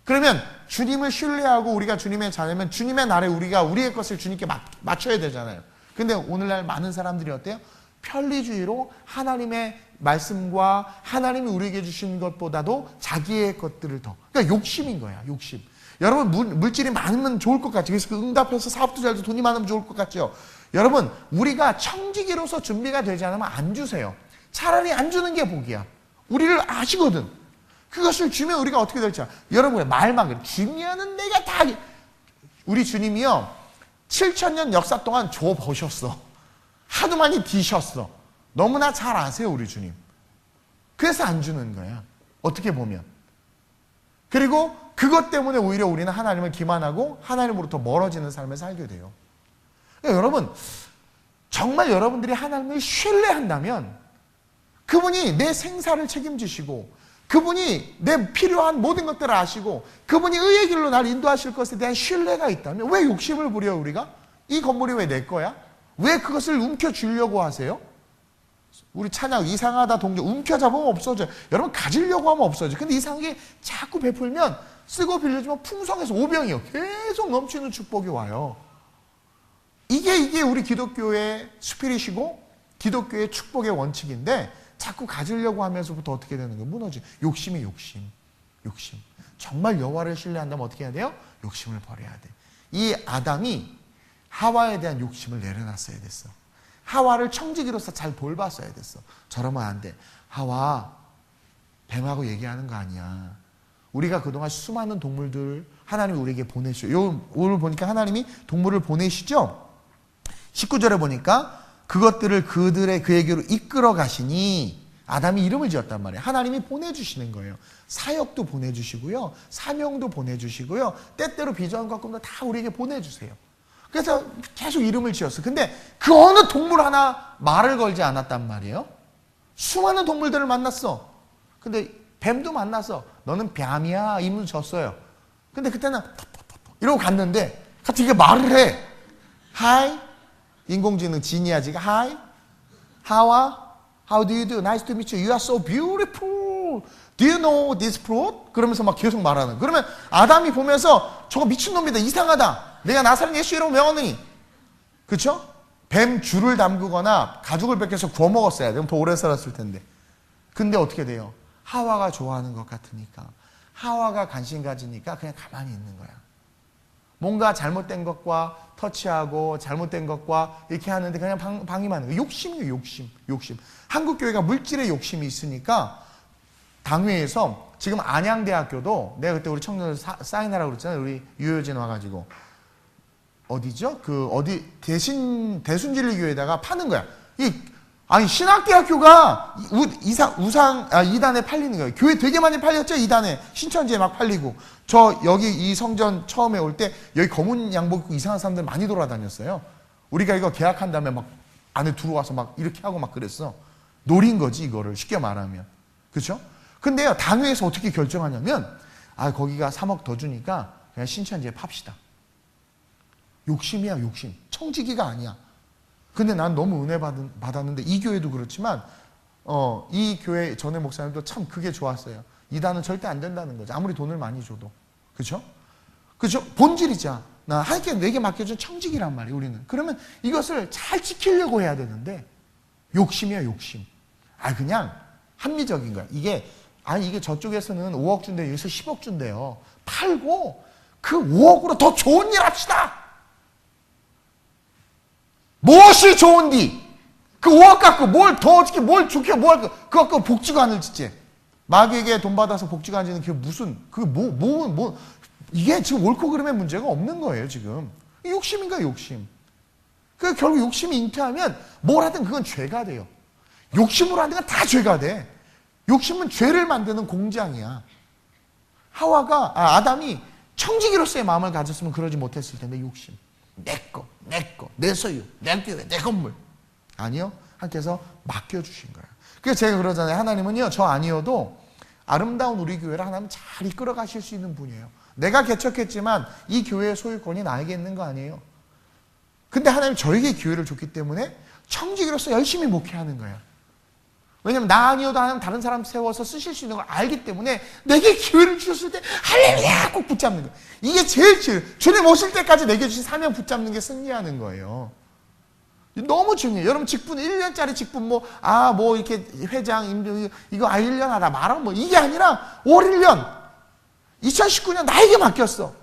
Speaker 1: 그러면 주님을 신뢰하고 우리가 주님의 자녀면 주님의 날에 우리가 우리의 것을 주님께 맞춰야 되잖아요. 근데 오늘날 많은 사람들이 어때요? 편리주의로 하나님의 말씀과 하나님이 우리에게 주신 것보다도 자기의 것들을 더. 그러니까 욕심인 거야. 욕심. 여러분 물질이 많으면 좋을 것 같죠. 그래서 응답해서 사업도 잘 돼서 돈이 많으면 좋을 것 같죠. 여러분 우리가 청지기로서 준비가 되지 않으면 안 주세요. 차라리 안 주는 게 복이야. 우리를 아시거든. 그것을 주면 우리가 어떻게 될지 알아. 여러분의 말만 그래. 주면은 내가 다. 우리 주님이요 7,000년 역사 동안 줘 보셨어. 하도 많이 비셨어. 너무나 잘 아세요 우리 주님. 그래서 안 주는 거야. 어떻게 보면. 그리고 그것 때문에 오히려 우리는 하나님을 기만하고 하나님으로부터 멀어지는 삶을 살게 돼요. 그러니까 여러분 정말 여러분들이 하나님을 신뢰한다면 그분이 내 생사를 책임지시고 그분이 내 필요한 모든 것들을 아시고 그분이 의의 길로 날 인도하실 것에 대한 신뢰가 있다면 왜 욕심을 부려 우리가? 이 건물이 왜 내 거야? 왜 그것을 움켜쥐려고 하세요? 우리 찬양 이상하다 동정 움켜잡으면 없어져요. 여러분 가지려고 하면 없어져요. 근데 이상하게 자꾸 베풀면 쓰고 빌려주면 풍성해서 오병이요. 계속 넘치는 축복이 와요. 이게 우리 기독교의 스피릿이고 기독교의 축복의 원칙인데 자꾸 가지려고 하면서부터 어떻게 되는 거예요? 무너지. 욕심이 욕심. 정말 여호와를 신뢰한다면 어떻게 해야 돼요? 욕심을 버려야 돼. 이 아담이 하와에 대한 욕심을 내려놨어야 됐어. 하와를 청지기로서 잘 돌봤어야 됐어. 저러면 안 돼. 하와, 뱀하고 얘기하는 거 아니야. 우리가 그동안 수많은 동물들 하나님이 우리에게 보내시죠. 오늘 보니까 하나님이 동물을 보내시죠. 19절에 보니까 그것들을 그에게로 이끌어 가시니 아담이 이름을 지었단 말이에요. 하나님이 보내주시는 거예요. 사역도 보내주시고요. 사명도 보내주시고요. 때때로 비전과 꿈도 다 우리에게 보내주세요. 그래서 계속 이름을 지었어. 근데 그 어느 동물 하나 말을 걸지 않았단 말이에요. 수많은 동물들을 만났어. 근데 뱀도 만났어. 너는 뱀이야. 이문 졌어요. 근데 그때는 이러고 갔는데 갑자기 이게 말을 해. Hi. 인공지능 지니아지가 Hi. How do you do? Nice to meet you. You are so beautiful. Do you know this fruit? 그러면서 막 계속 말하는. 그러면 아담이 보면서 저거 미친놈이다. 이상하다. 내가 나사렛 예수 이름 명하느니. 그렇죠? 뱀 줄을 담그거나 가죽을 벗겨서 구워 먹었어야 돼. 더 오래 살았을 텐데. 근데 어떻게 돼요? 하와가 좋아하는 것 같으니까. 하와가 관심 가지니까 그냥 가만히 있는 거야. 뭔가 잘못된 것과 터치하고 잘못된 것과 이렇게 하는데 그냥 방임하는 거예요. 욕심이에요. 욕심. 한국교회가 물질의 욕심이 있으니까 당회에서 지금 안양대학교도 내가 그때 우리 청년들 사인하라고 그랬잖아요. 우리 유효진 와가지고 어디죠? 대순진리교회에다가 파는 거야. 신학대학교가 이단에 팔리는 거예요. 교회 되게 많이 팔렸죠? 이단에. 신천지에 막 팔리고. 여기 이 성전 처음에 올 때 여기 검은 양복 입고 이상한 사람들 많이 돌아다녔어요. 우리가 이거 계약한 다음에 막 안에 들어와서 막 이렇게 하고 막 그랬어. 노린 거지, 이거를. 쉽게 말하면. 그렇죠? 근데요, 당회에서 어떻게 결정하냐면, 거기가 3억 더 주니까 그냥 신천지에 팝시다. 욕심이야, 욕심. 청지기가 아니야. 근데 난 너무 은혜 받았는데, 이 교회도 그렇지만, 이 교회 전에 목사님도 참 그게 좋았어요. 이단은 절대 안 된다는 거죠. 아무리 돈을 많이 줘도. 그렇죠? 그렇죠? 본질이자. 하나님께 내게 맡겨준 청지기란 말이에요, 우리는. 그러면 이것을 잘 지키려고 해야 되는데, 욕심이야, 욕심. 그냥 합리적인 거야. 이게 저쪽에서는 5억 준대요. 여기서 10억 준대요. 팔고 그 5억으로 더 좋은 일 합시다. 무엇이 좋은디? 그 5억 갖고 뭘 좋게 뭘 그거 갖고 복지관을 짓지. 마귀에게 돈 받아서 복지관 짓는 그게 무슨 이게 지금 옳고 그름의 문제가 없는 거예요, 지금. 욕심인가, 욕심. 결국 욕심이 잉태하면 뭘 하든 그건 죄가 돼요. 욕심으로 하는 건 다 죄가 돼. 욕심은 죄를 만드는 공장이야. 아담이 청지기로서의 마음을 가졌으면 그러지 못했을 텐데, 욕심. 내 거, 내 소유, 내 교회, 내 건물. 아니요. 하나님께서 맡겨주신 거예요. 그래서 제가 그러잖아요. 하나님은요, 저 아니어도 아름다운 우리 교회를 하나님 잘 이끌어 가실 수 있는 분이에요. 내가 개척했지만 이 교회의 소유권이 나에게 있는 거 아니에요. 근데 하나님 저에게 기회를 줬기 때문에 청지기로서 열심히 목회하는 거예요. 왜냐면 나 아니어도 하나님 다른 사람 세워서 쓰실 수 있는 걸 알기 때문에 내게 기회를 주셨을 때 할렐루야 꼭 붙잡는 거예요. 이게 제일 주님 오실 때까지 내게 주신 사명 붙잡는 게 승리하는 거예요. 너무 중요해요. 여러분 직분 1년짜리 직분 이렇게 회장 이거 1년 하다 말아 이게 아니라 올 1년 2019년 나에게 맡겼어.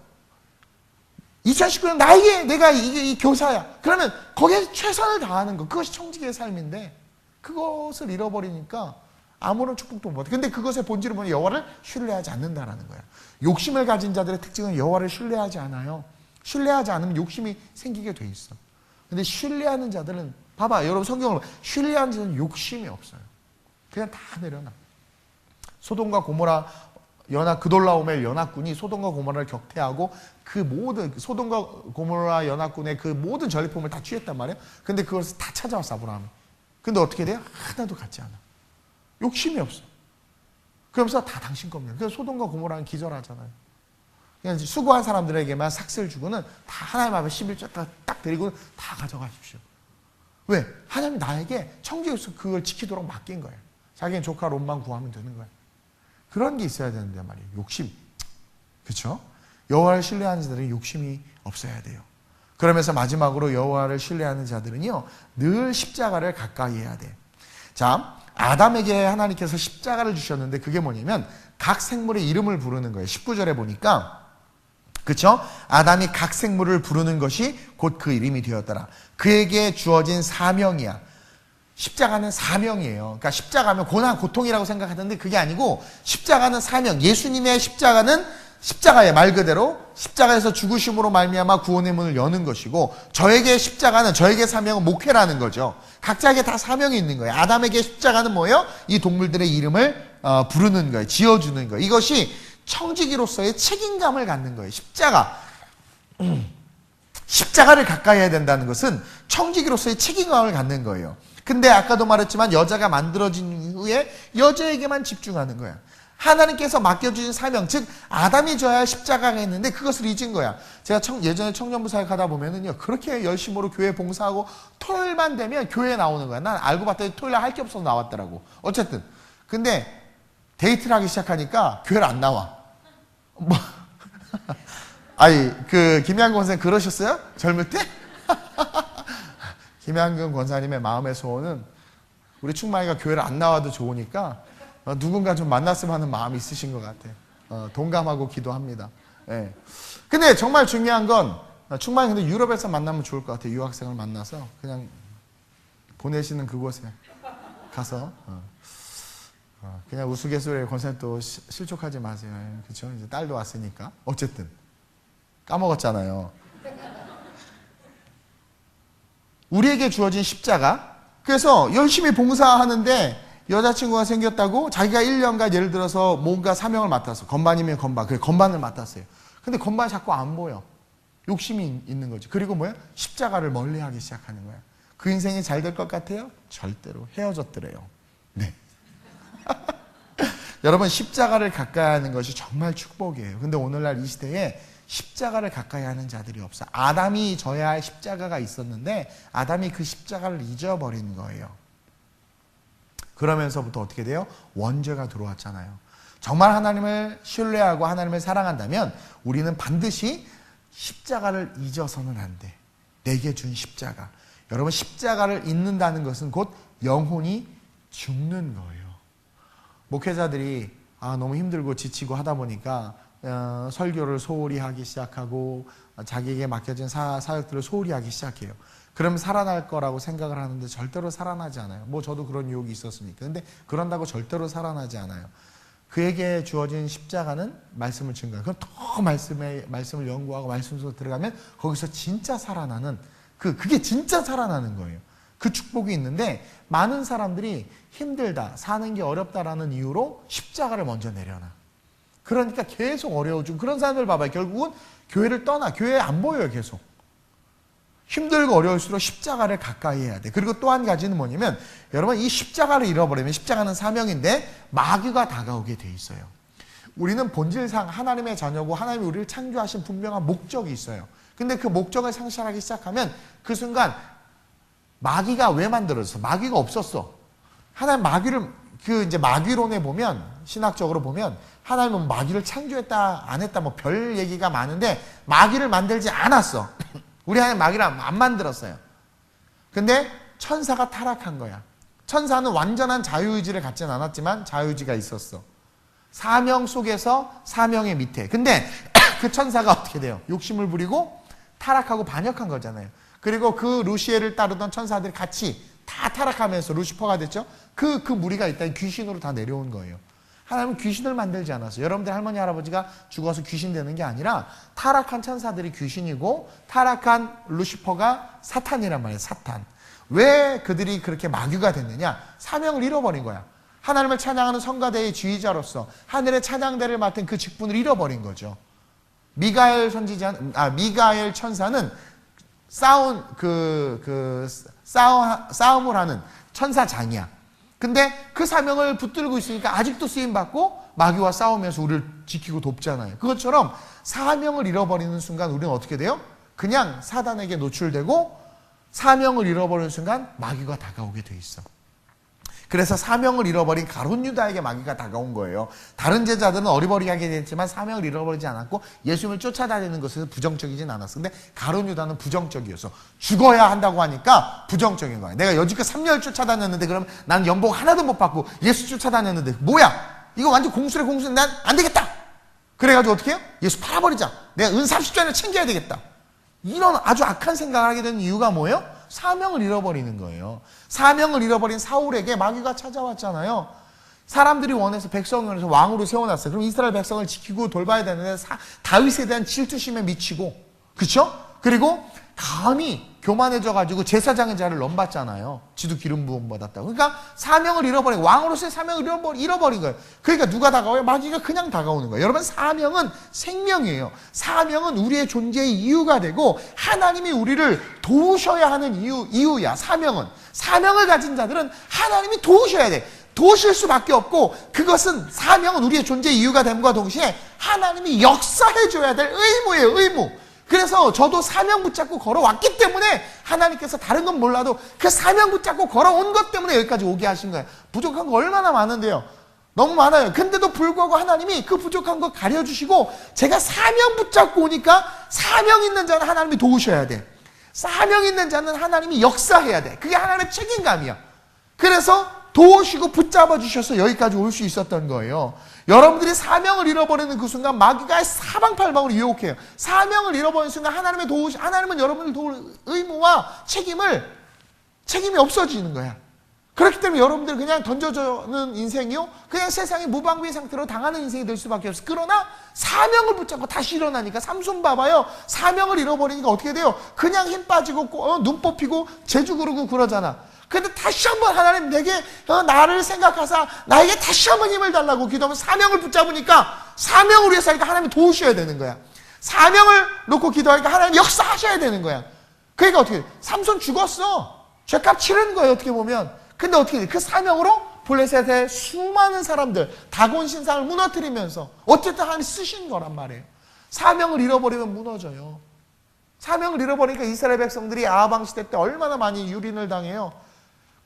Speaker 1: 2019년 나에게 내가 이 교사야. 그러면 거기에 최선을 다하는 거. 그것이 청지기의 삶인데 그것을 잃어버리니까 아무런 축복도 못 받아. 근데 그것의 본질을 보면 여호와를 신뢰하지 않는다라는 거야. 욕심을 가진 자들의 특징은 여호와를 신뢰하지 않아요. 신뢰하지 않으면 욕심이 생기게 돼 있어. 근데 신뢰하는 자들은 봐봐. 여러분 성경을 보면 신뢰하는 자들은 욕심이 없어요. 그냥 다 내려놔. 소돔과 고모라 그돌라오멜 연합군이 소돔과 고모라를 격퇴하고 그 모든 소돔과 고모라 연합군의 그 모든 전리품을 다 취했단 말이에요. 근데 그것을 다 찾아왔어 아브라함이. 근데 어떻게 돼요? 하나도 같지 않아. 욕심이 없어. 그러면서 다 당신 겁니다. 그래서 소돔과 고모라는 기절하잖아요. 그냥 수고한 사람들에게만 삭슬 주고는 다 하나님 앞에 11조 딱 드리고 다 가져가십시오. 왜? 하나님이 나에게 청지기로서 그걸 지키도록 맡긴 거예요. 자기는 조카 롯만 구하면 되는 거예요. 그런 게 있어야 되는데 말이에요. 욕심. 그렇죠? 여호와를 신뢰하는 자들은 욕심이 없어야 돼요. 그러면서 마지막으로 여호와를 신뢰하는 자들은요. 늘 십자가를 가까이 해야 돼. 자, 아담에게 하나님께서 십자가를 주셨는데 그게 뭐냐면 각 생물의 이름을 부르는 거예요. 19절에 보니까 그쵸? 아담이 각 생물을 부르는 것이 곧 그 이름이 되었더라. 그에게 주어진 사명이야. 십자가는 사명이에요. 그러니까 십자가면 고난, 고통이라고 생각하던데 그게 아니고 십자가는 사명. 예수님의 십자가는 십자가의 말 그대로 십자가에서 죽으심으로 말미암아 구원의 문을 여는 것이고, 저에게 십자가는, 저에게 사명은 목회라는 거죠. 각자에게 다 사명이 있는 거예요. 아담에게 십자가는 뭐예요? 이 동물들의 이름을 부르는 거예요. 지어주는 거예요. 이것이 청지기로서의 책임감을 갖는 거예요. 십자가를 가까이 해야 된다는 것은 청지기로서의 책임감을 갖는 거예요. 근데 아까도 말했지만 여자가 만들어진 후에 여자에게만 집중하는 거야. 하나님께서 맡겨주신 사명, 즉 아담이 져야 할 십자가가 있는데 그것을 잊은 거야. 제가 예전에 청년부 사역하다 보면은요, 그렇게 열심으로 교회 봉사하고 토요일만 되면 교회에 나오는 거야. 난 알고 봤더니 토요일에 할 게 없어서 나왔더라고. 어쨌든 근데 데이트를 하기 시작하니까 교회를 안 나와. 뭐 아니, 김양근 권사님 그러셨어요? 젊을 때? 김양근 권사님의 마음의 소원은 우리 충만이가 교회를 안 나와도 좋으니까 누군가 좀 만났으면 하는 마음이 있으신 것 같아요. 동감하고 기도합니다. 예. 근데 정말 중요한 건, 충만이 근데 유럽에서 만나면 좋을 것 같아요. 유학생을 만나서 그냥 보내시는 그곳에 가서 그냥 우스갯소리에 권사님 또 실족하지 마세요. 그렇죠? 이제 딸도 왔으니까. 어쨌든 까먹었잖아요. 우리에게 주어진 십자가. 그래서 열심히 봉사하는데 여자친구가 생겼다고 자기가 1년간 예를 들어서 뭔가 사명을 맡았어. 건반이면 건반. 그래, 건반을 맡았어요. 근데 건반이 자꾸 안 보여. 욕심이 있는 거지. 그리고 뭐야? 십자가를 멀리하기 시작하는 거야. 그 인생이 잘 될 것 같아요? 절대로. 헤어졌더래요. 네. 여러분, 십자가를 가까이 하는 것이 정말 축복이에요. 근데 오늘날 이 시대에 십자가를 가까이 하는 자들이 없어. 아담이 져야 할 십자가가 있었는데 아담이 그 십자가를 잊어버린 거예요. 그러면서부터 어떻게 돼요? 원죄가 들어왔잖아요. 정말 하나님을 신뢰하고 하나님을 사랑한다면 우리는 반드시 십자가를 잊어서는 안 돼. 내게 준 십자가. 여러분, 십자가를 잊는다는 것은 곧 영혼이 죽는 거예요. 목회자들이 너무 힘들고 지치고 하다 보니까 설교를 소홀히 하기 시작하고 자기에게 맡겨진 사역들을 소홀히 하기 시작해요. 그러면 살아날 거라고 생각을 하는데 절대로 살아나지 않아요. 뭐 저도 그런 유혹이 있었으니까. 근데 그런다고 절대로 살아나지 않아요. 그에게 주어진 십자가는 말씀을 증거해요. 그럼 더 말씀을 연구하고 말씀 속에 들어가면 거기서 진짜 살아나는 그게 진짜 살아나는 거예요. 그 축복이 있는데 많은 사람들이 힘들다, 사는 게 어렵다라는 이유로 십자가를 먼저 내려놔. 그러니까 계속 어려워지고, 그런 사람들 봐봐요. 결국은 교회를 떠나. 교회에 안 보여요, 계속. 힘들고 어려울수록 십자가를 가까이 해야 돼. 그리고 또 한 가지는 뭐냐면, 여러분, 이 십자가를 잃어버리면, 십자가는 사명인데 마귀가 다가오게 돼 있어요. 우리는 본질상 하나님의 자녀고 하나님이 우리를 창조하신 분명한 목적이 있어요. 근데 그 목적을 상실하기 시작하면 그 순간 마귀가 왜 만들어졌어? 마귀가 없었어. 하나님 마귀를, 이제 마귀론에 보면, 신학적으로 보면 하나님은 마귀를 창조했다 안 했다 뭐 별 얘기가 많은데 마귀를 만들지 않았어. 우리 하나님 마귀를 안 만들었어요. 근데 천사가 타락한 거야. 천사는 완전한 자유의지를 갖진 않았지만 자유의지가 있었어. 사명 속에서 사명의 밑에. 근데 그 천사가 어떻게 돼요? 욕심을 부리고 타락하고 반역한 거잖아요. 그리고 그 루시엘을 따르던 천사들이 같이 다 타락하면서 루시퍼가 됐죠. 그 무리가 일단 귀신으로 다 내려온 거예요. 하나님은 귀신을 만들지 않았어요. 여러분들 할머니 할아버지가 죽어서 귀신 되는 게 아니라 타락한 천사들이 귀신이고 타락한 루시퍼가 사탄이란 말이에요. 사탄. 왜 그들이 그렇게 마귀가 됐느냐? 사명을 잃어버린 거야. 하나님을 찬양하는 성가대의 지휘자로서 하늘의 찬양대를 맡은 그 직분을 잃어버린 거죠. 미가엘 천사는 싸움을 하는 천사장이야. 근데 그 사명을 붙들고 있으니까 아직도 쓰임받고 마귀와 싸우면서 우리를 지키고 돕잖아요. 그것처럼 사명을 잃어버리는 순간 우리는 어떻게 돼요? 그냥 사단에게 노출되고 사명을 잃어버리는 순간 마귀가 다가오게 돼 있어. 그래서 사명을 잃어버린 가룟 유다에게 마귀가 다가온 거예요. 다른 제자들은 어리버리하게 됐지만 사명을 잃어버리지 않았고 예수님을 쫓아다니는 것은 부정적이진 않았어. 근데 가룟 유다는 부정적이었어. 죽어야 한다고 하니까 부정적인 거야. 내가 여지껏 3년을 쫓아다녔는데 그럼 난 연봉 하나도 못 받고 예수 쫓아다녔는데 뭐야? 이거 완전 공수래. 난 안 되겠다. 그래가지고 어떻게 해요? 예수 팔아버리자. 내가 은 30전을 챙겨야 되겠다. 이런 아주 악한 생각을 하게 된 이유가 뭐예요? 사명을 잃어버리는 거예요. 사명을 잃어버린 사울에게 마귀가 찾아왔잖아요. 사람들이 원해서 백성을 해서 왕으로 세워놨어요. 그럼 이스라엘 백성을 지키고 돌봐야 되는데 다윗에 대한 질투심에 미치고, 그렇죠? 그리고 감히 교만해져가지고 제사장의 자를 넘봤잖아요. 지도 기름 부음 받았다고. 그러니까 사명을 잃어버린, 왕으로서의 사명을 잃어버린 거예요. 그러니까 누가 다가와요? 마귀가 그냥 다가오는 거예요. 여러분, 사명은 생명이에요. 사명은 우리의 존재의 이유가 되고 하나님이 우리를 도우셔야 하는 이유야. 사명을 가진 자들은 하나님이 도우셔야 돼. 도우실 수밖에 없고, 그것은, 사명은 우리의 존재의 이유가 됨과 동시에 하나님이 역사해줘야 될 의무예요. 의무. 그래서 저도 사명 붙잡고 걸어왔기 때문에 하나님께서 다른 건 몰라도 그 사명 붙잡고 걸어온 것 때문에 여기까지 오게 하신 거예요. 부족한 거 얼마나 많은데요. 너무 많아요. 근데도 불구하고 하나님이 그 부족한 거 가려주시고, 제가 사명 붙잡고 오니까 사명 있는 자는 하나님이 도우셔야 돼. 사명 있는 자는 하나님이 역사해야 돼. 그게 하나님의 책임감이야. 그래서 도우시고 붙잡아 주셔서 여기까지 올 수 있었던 거예요. 여러분들이 사명을 잃어버리는 그 순간 마귀가 사방팔방으로 유혹해요. 사명을 잃어버리는 순간 하나님은 여러분을 도울 의무와 책임이 없어지는 거야. 그렇기 때문에 여러분들 그냥 던져주는 인생이요, 그냥 세상의 무방비의 상태로 당하는 인생이 될 수밖에 없어요. 그러나 사명을 붙잡고 다시 일어나니까, 삼손 봐봐요. 사명을 잃어버리니까 어떻게 돼요? 그냥 힘 빠지고 눈 뽑히고 재주 그르고 그러잖아. 근데 다시 한번 하나님 내게 나를 생각하사 나에게 다시 한번 힘을 달라고 기도하면 사명을 붙잡으니까, 사명을 위해서 하니까 하나님이 도우셔야 되는 거야. 사명을 놓고 기도하니까 하나님 역사하셔야 되는 거야. 그러니까 어떻게 돼? 삼손 죽었어. 죄값 치르는 거예요, 어떻게 보면. 근데 어떻게 돼? 그 사명으로 블레셋의 수많은 사람들, 다곤 신상을 무너뜨리면서 어쨌든 하나님이 쓰신 거란 말이에요. 사명을 잃어버리면 무너져요. 사명을 잃어버리니까 이스라엘 백성들이 아방 시대 때 얼마나 많이 유린을 당해요.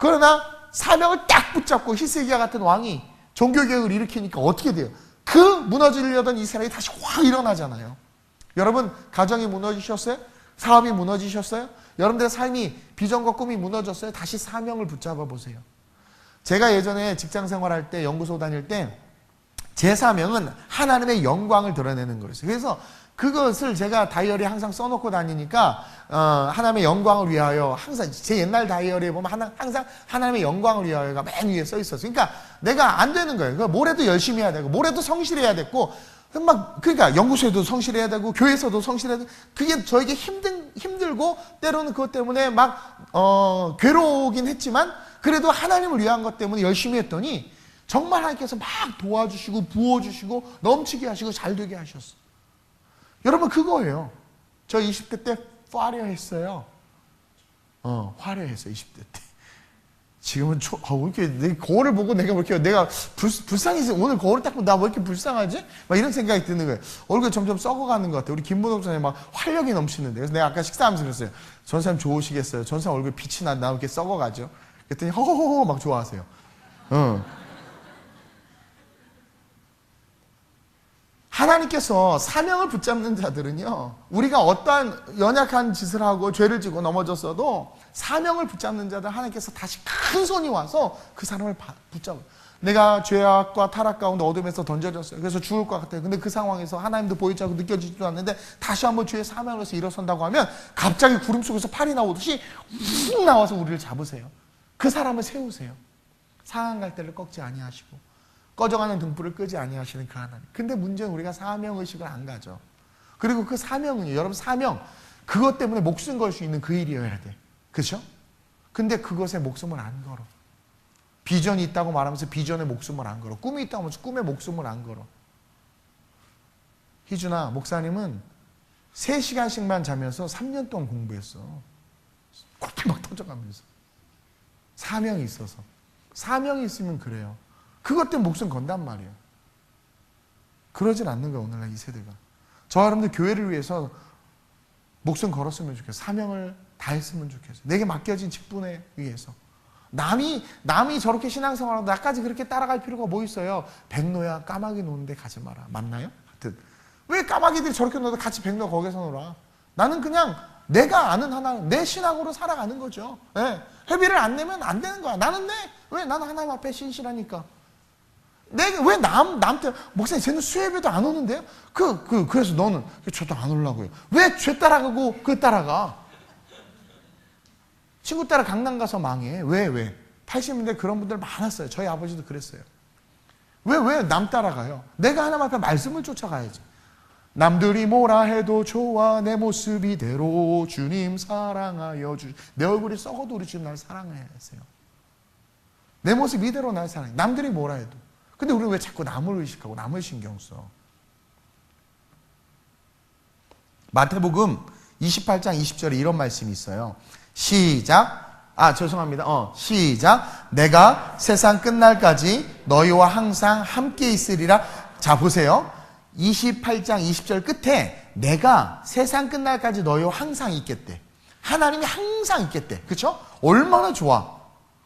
Speaker 1: 그러나 사명을 딱 붙잡고 히스기야 같은 왕이 종교개혁을 일으키니까 어떻게 돼요? 그 무너지려던 이스라엘이 다시 확 일어나잖아요. 여러분, 가정이 무너지셨어요? 사업이 무너지셨어요? 여러분들의 삶이, 비전과 꿈이 무너졌어요? 다시 사명을 붙잡아 보세요. 제가 예전에 직장 생활할 때, 연구소 다닐 때 제 사명은 하나님의 영광을 드러내는 거였어요. 그래서 그것을 제가 다이어리에 항상 써놓고 다니니까 하나님의 영광을 위하여, 항상 제 옛날 다이어리에 보면 항상 하나님의 영광을 위하여가 맨 위에 써 있었어요. 그러니까 내가 안 되는 거예요. 그러니까 뭐래도 열심히 해야 되고, 뭐래도 성실해야 됐고, 그러니까 연구소에도 성실해야 되고, 교회에서도 성실해야 되고, 그게 저에게 힘들고, 때로는 그것 때문에 괴로우긴 했지만, 그래도 하나님을 위한 것 때문에 열심히 했더니, 정말 하나님께서 막 도와주시고, 부어주시고, 넘치게 하시고, 잘 되게 하셨어. 여러분, 그거예요. 저 20대 때 화려했어요. 화려했어요, 20대 때. 지금은 왜 이렇게 내 거울을 보고 내가 불쌍해서, 오늘 거울을 딱 보고 나 왜 이렇게 불쌍하지? 막 이런 생각이 드는 거예요. 얼굴이 점점 썩어가는 것 같아요. 우리 김문옥 선생님 막 활력이 넘치는데. 그래서 내가 아까 식사하면서 그랬어요. 전사님 좋으시겠어요? 전사님 얼굴 빛이 나 이렇게 썩어가죠? 그랬더니 허허허 막 좋아하세요. 하나님께서 사명을 붙잡는 자들은요, 우리가 어떠한 연약한 짓을 하고 죄를 지고 넘어졌어도 사명을 붙잡는 자들, 하나님께서 다시 큰 손이 와서 그 사람을 붙잡아요. 내가 죄악과 타락 가운데 어둠에서 던져졌어요. 그래서 죽을 것 같아요. 근데 그 상황에서 하나님도 보이지 않고 느껴지지도 않는데 다시 한번 주의 사명을 해서 일어선다고 하면 갑자기 구름 속에서 팔이 나오듯이 훅 나와서 우리를 잡으세요. 그 사람을 세우세요. 상한 갈대를 꺾지 아니하시고 꺼져가는 등불을 끄지 아니하시는 그 하나님. 근데 문제는 우리가 사명의식을 안 가져. 그리고 그 사명은요, 여러분, 사명, 그것 때문에 목숨 걸 수 있는 그 일이어야 돼. 그렇죠? 근데 그것에 목숨을 안 걸어. 비전이 있다고 말하면서 비전에 목숨을 안 걸어. 꿈이 있다고 하면서 꿈에 목숨을 안 걸어. 희준아, 목사님은 3시간씩만 자면서 3년 동안 공부했어. 코피 막 터져가면서. 사명이 있어서. 사명이 있으면 그래요. 그것 때문에 목숨 건단 말이에요. 그러진 않는 거야, 오늘날 이 세대가. 저와 여러분들 교회를 위해서 목숨 걸었으면 좋겠어요. 사명을 다했으면 좋겠어요. 내게 맡겨진 직분에 의해서. 남이 저렇게 신앙생활하고 나까지 그렇게 따라갈 필요가 뭐 있어요? 백로야, 까마귀 노는데 가지 마라. 맞나요? 하여튼 왜 까마귀들이 저렇게 놀아도 같이 백로 거기서 놀아? 나는 그냥 내가 아는 하나님, 내 신앙으로 살아가는 거죠. 네. 회비를 안 내면 안 되는 거야. 나는 내. 왜? 나는 하나님 앞에 신실하니까. 내가 왜 남한테, 목사님, 쟤는 수협에도 안 오는데요? 그래서 너는, 저도 안 오려고요. 왜 쟤 따라가고 그 따라가? 친구 따라 강남 가서 망해. 왜? 80년대 그런 분들 많았어요. 저희 아버지도 그랬어요. 왜 남 따라가요? 내가 하나님 앞에 말씀을 쫓아가야지. 남들이 뭐라 해도 좋아, 내 모습 이대로 주님 사랑하여 내 얼굴이 썩어도 우리 주님 날 사랑해야 하세요. 내 모습 이대로 날 사랑해. 남들이 뭐라 해도. 근데 우리는 왜 자꾸 남을 의식하고 남을 신경 써? 마태복음 28장 20절에 이런 말씀이 있어요. 시작. 죄송합니다. 시작. 내가 세상 끝날까지 너희와 항상 함께 있으리라. 자, 보세요. 28장 20절 끝에 내가 세상 끝날까지 너희와 항상 있겠대. 하나님이 항상 있겠대. 그쵸? 얼마나 좋아.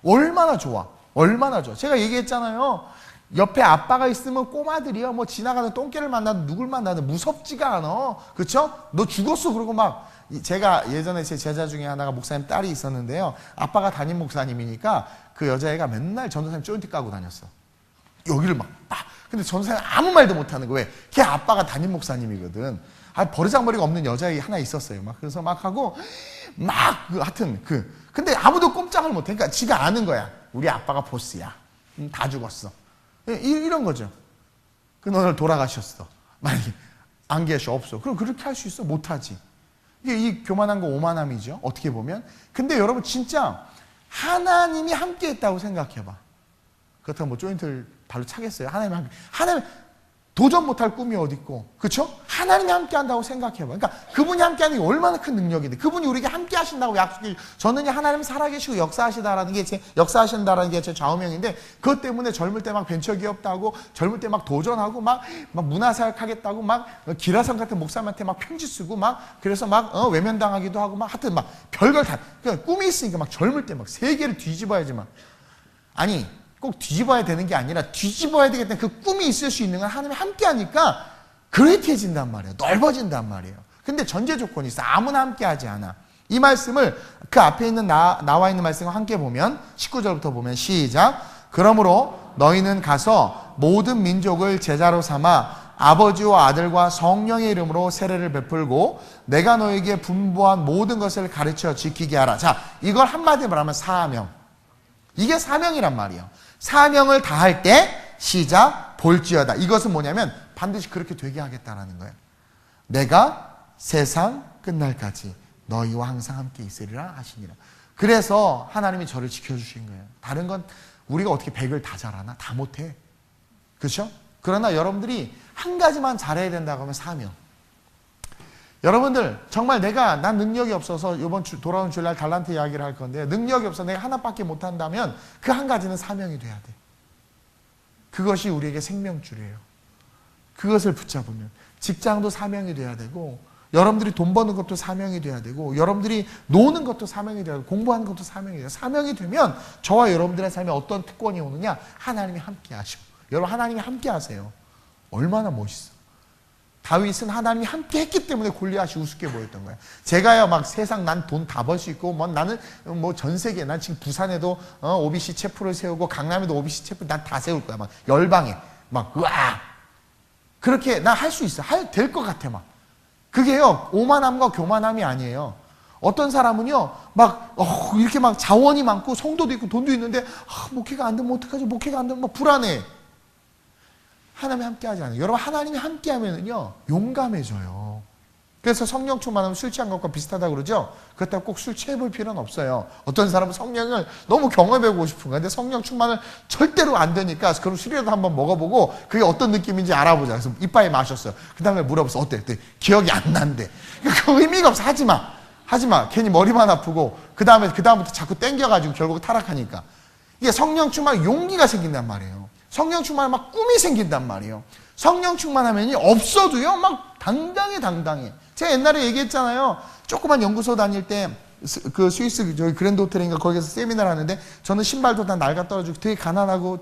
Speaker 1: 얼마나 좋아. 얼마나 좋아. 제가 얘기했잖아요. 옆에 아빠가 있으면 꼬마들이요. 뭐 지나가는 똥개를 만나도 누굴 만나도 무섭지가 않아. 그쵸? 너 죽었어. 그러고 막 제가 예전에 제 제자 중에 하나가 목사님 딸이 있었는데요. 아빠가 담임 목사님이니까 그 여자애가 맨날 전도사님 조인트 까고 다녔어. 여기를 막. 근데 전도사님 아무 말도 못하는 거. 왜? 걔 아빠가 담임 목사님이거든. 버르장머리가 없는 여자애 하나 있었어요. 막 그래서 막 하고 하여튼 근데 아무도 꼼짝을 못해. 그러니까 지가 아는 거야. 우리 아빠가 보스야. 다 죽었어. 이런 거죠. 오늘 돌아가셨어. 만약에 안 계셔, 없어. 그럼 그렇게 할 수 있어? 못하지. 이 교만한 거 오만함이죠. 어떻게 보면. 근데 여러분 진짜 하나님이 함께 했다고 생각해봐. 그렇다고 뭐 조인트를 발로 차겠어요? 하나님 도전 못할 꿈이 어디 있고, 그렇죠? 하나님이 함께 한다고 생각해봐. 그러니까 그분이 함께 하는 게 얼마나 큰 능력인데, 그분이 우리에게 함께 하신다고 약속해. 저는 하나님 살아계시고 역사하신다라는 게 제 좌우명인데, 그것 때문에 젊을 때 막 벤처기업도 하고, 젊을 때 막 도전하고, 막 문화사역 하겠다고, 막 기라성 같은 목사님한테 막 편지 쓰고, 그래서 외면당하기도 하고, 하여튼 별걸 다, 그러니까 꿈이 있으니까 젊을 때 세계를 뒤집어야지만. 아니, 꼭 뒤집어야 되는 게 아니라 뒤집어야 되겠다는 그 꿈이 있을 수 있는 건 하나님이 함께 하니까 그레이트해진단 말이에요. 넓어진단 말이에요. 근데 전제 조건이 있어. 아무나 함께 하지 않아. 이 말씀을 그 앞에 있는 나와 있는 말씀과 함께 보면 19절부터 보면 시작. 그러므로 너희는 가서 모든 민족을 제자로 삼아 아버지와 아들과 성령의 이름으로 세례를 베풀고 내가 너에게 분부한 모든 것을 가르쳐 지키게 하라. 자, 이걸 한마디로 말하면 사명. 이게 사명이란 말이에요. 사명을 다할 때 시작 볼지어다. 이것은 뭐냐면 반드시 그렇게 되게 하겠다라는 거예요. 내가 세상 끝날까지 너희와 항상 함께 있으리라 하시니라. 그래서 하나님이 저를 지켜주신 거예요. 다른 건 우리가 어떻게 100을 다 잘하나? 다 못해. 그렇죠? 그러나 여러분들이 한 가지만 잘해야 된다고 하면 사명. 여러분들 정말 난 능력이 없어서 이번 돌아온 주일날 달란트 이야기를 할 건데 능력이 없어 내가 하나밖에 못한다면 그 한 가지는 사명이 돼야 돼. 그것이 우리에게 생명줄이에요. 그것을 붙잡으면 직장도 사명이 돼야 되고 여러분들이 돈 버는 것도 사명이 돼야 되고 여러분들이 노는 것도 사명이 돼야 되고 공부하는 것도 사명이 돼요. 사명이 되면 저와 여러분들의 삶에 어떤 특권이 오느냐? 하나님이 함께 하시고 여러분 하나님이 함께 하세요. 얼마나 멋있어. 다윗은 하나님이 함께 했기 때문에 골리앗이 우습게 보였던 거예요. 제가요 세상 난 돈 다 벌 수 있고 나는 전 세계 난 지금 부산에도 OBC 체프를 세우고 강남에도 OBC 체프 난 다 세울 거야. 열방에 으아 그렇게 난 할 수 있어. 될 것 같아. 그게요 오만함과 교만함이 아니에요. 어떤 사람은요 이렇게 자원이 많고 성도도 있고 돈도 있는데 목회가 안 되면 어떡하지? 목회가 안 되면 불안해. 하나님이 함께 하지 않아요. 여러분 하나님이 함께 하면은요 용감해져요. 그래서 성령 충만하면 술 취한 것과 비슷하다고 그러죠. 그렇다고 꼭 술 취해볼 필요는 없어요. 어떤 사람은 성령을 너무 경험해보고 싶은 거예요. 근데 성령 충만을 절대로 안 되니까 그럼 술이라도 한번 먹어보고 그게 어떤 느낌인지 알아보자. 그래서 이빨에 마셨어요. 그 다음에 물어봤어. 어때? 그때 기억이 안 난대. 그 의미가 없어. 하지마. 괜히 머리만 아프고 그 다음부터 자꾸 땡겨가지고 결국 타락하니까. 이게 성령 충만 용기가 생긴단 말이에요. 성령 충만하면 꿈이 생긴단 말이에요. 성령 충만하면이 없어도요 당당해. 제가 옛날에 얘기했잖아요. 조그만 연구소 다닐 때 그 스위스 저기 그랜드 호텔인가 거기서 세미나를 하는데 저는 신발도 다 낡아 떨어지고 되게 가난하고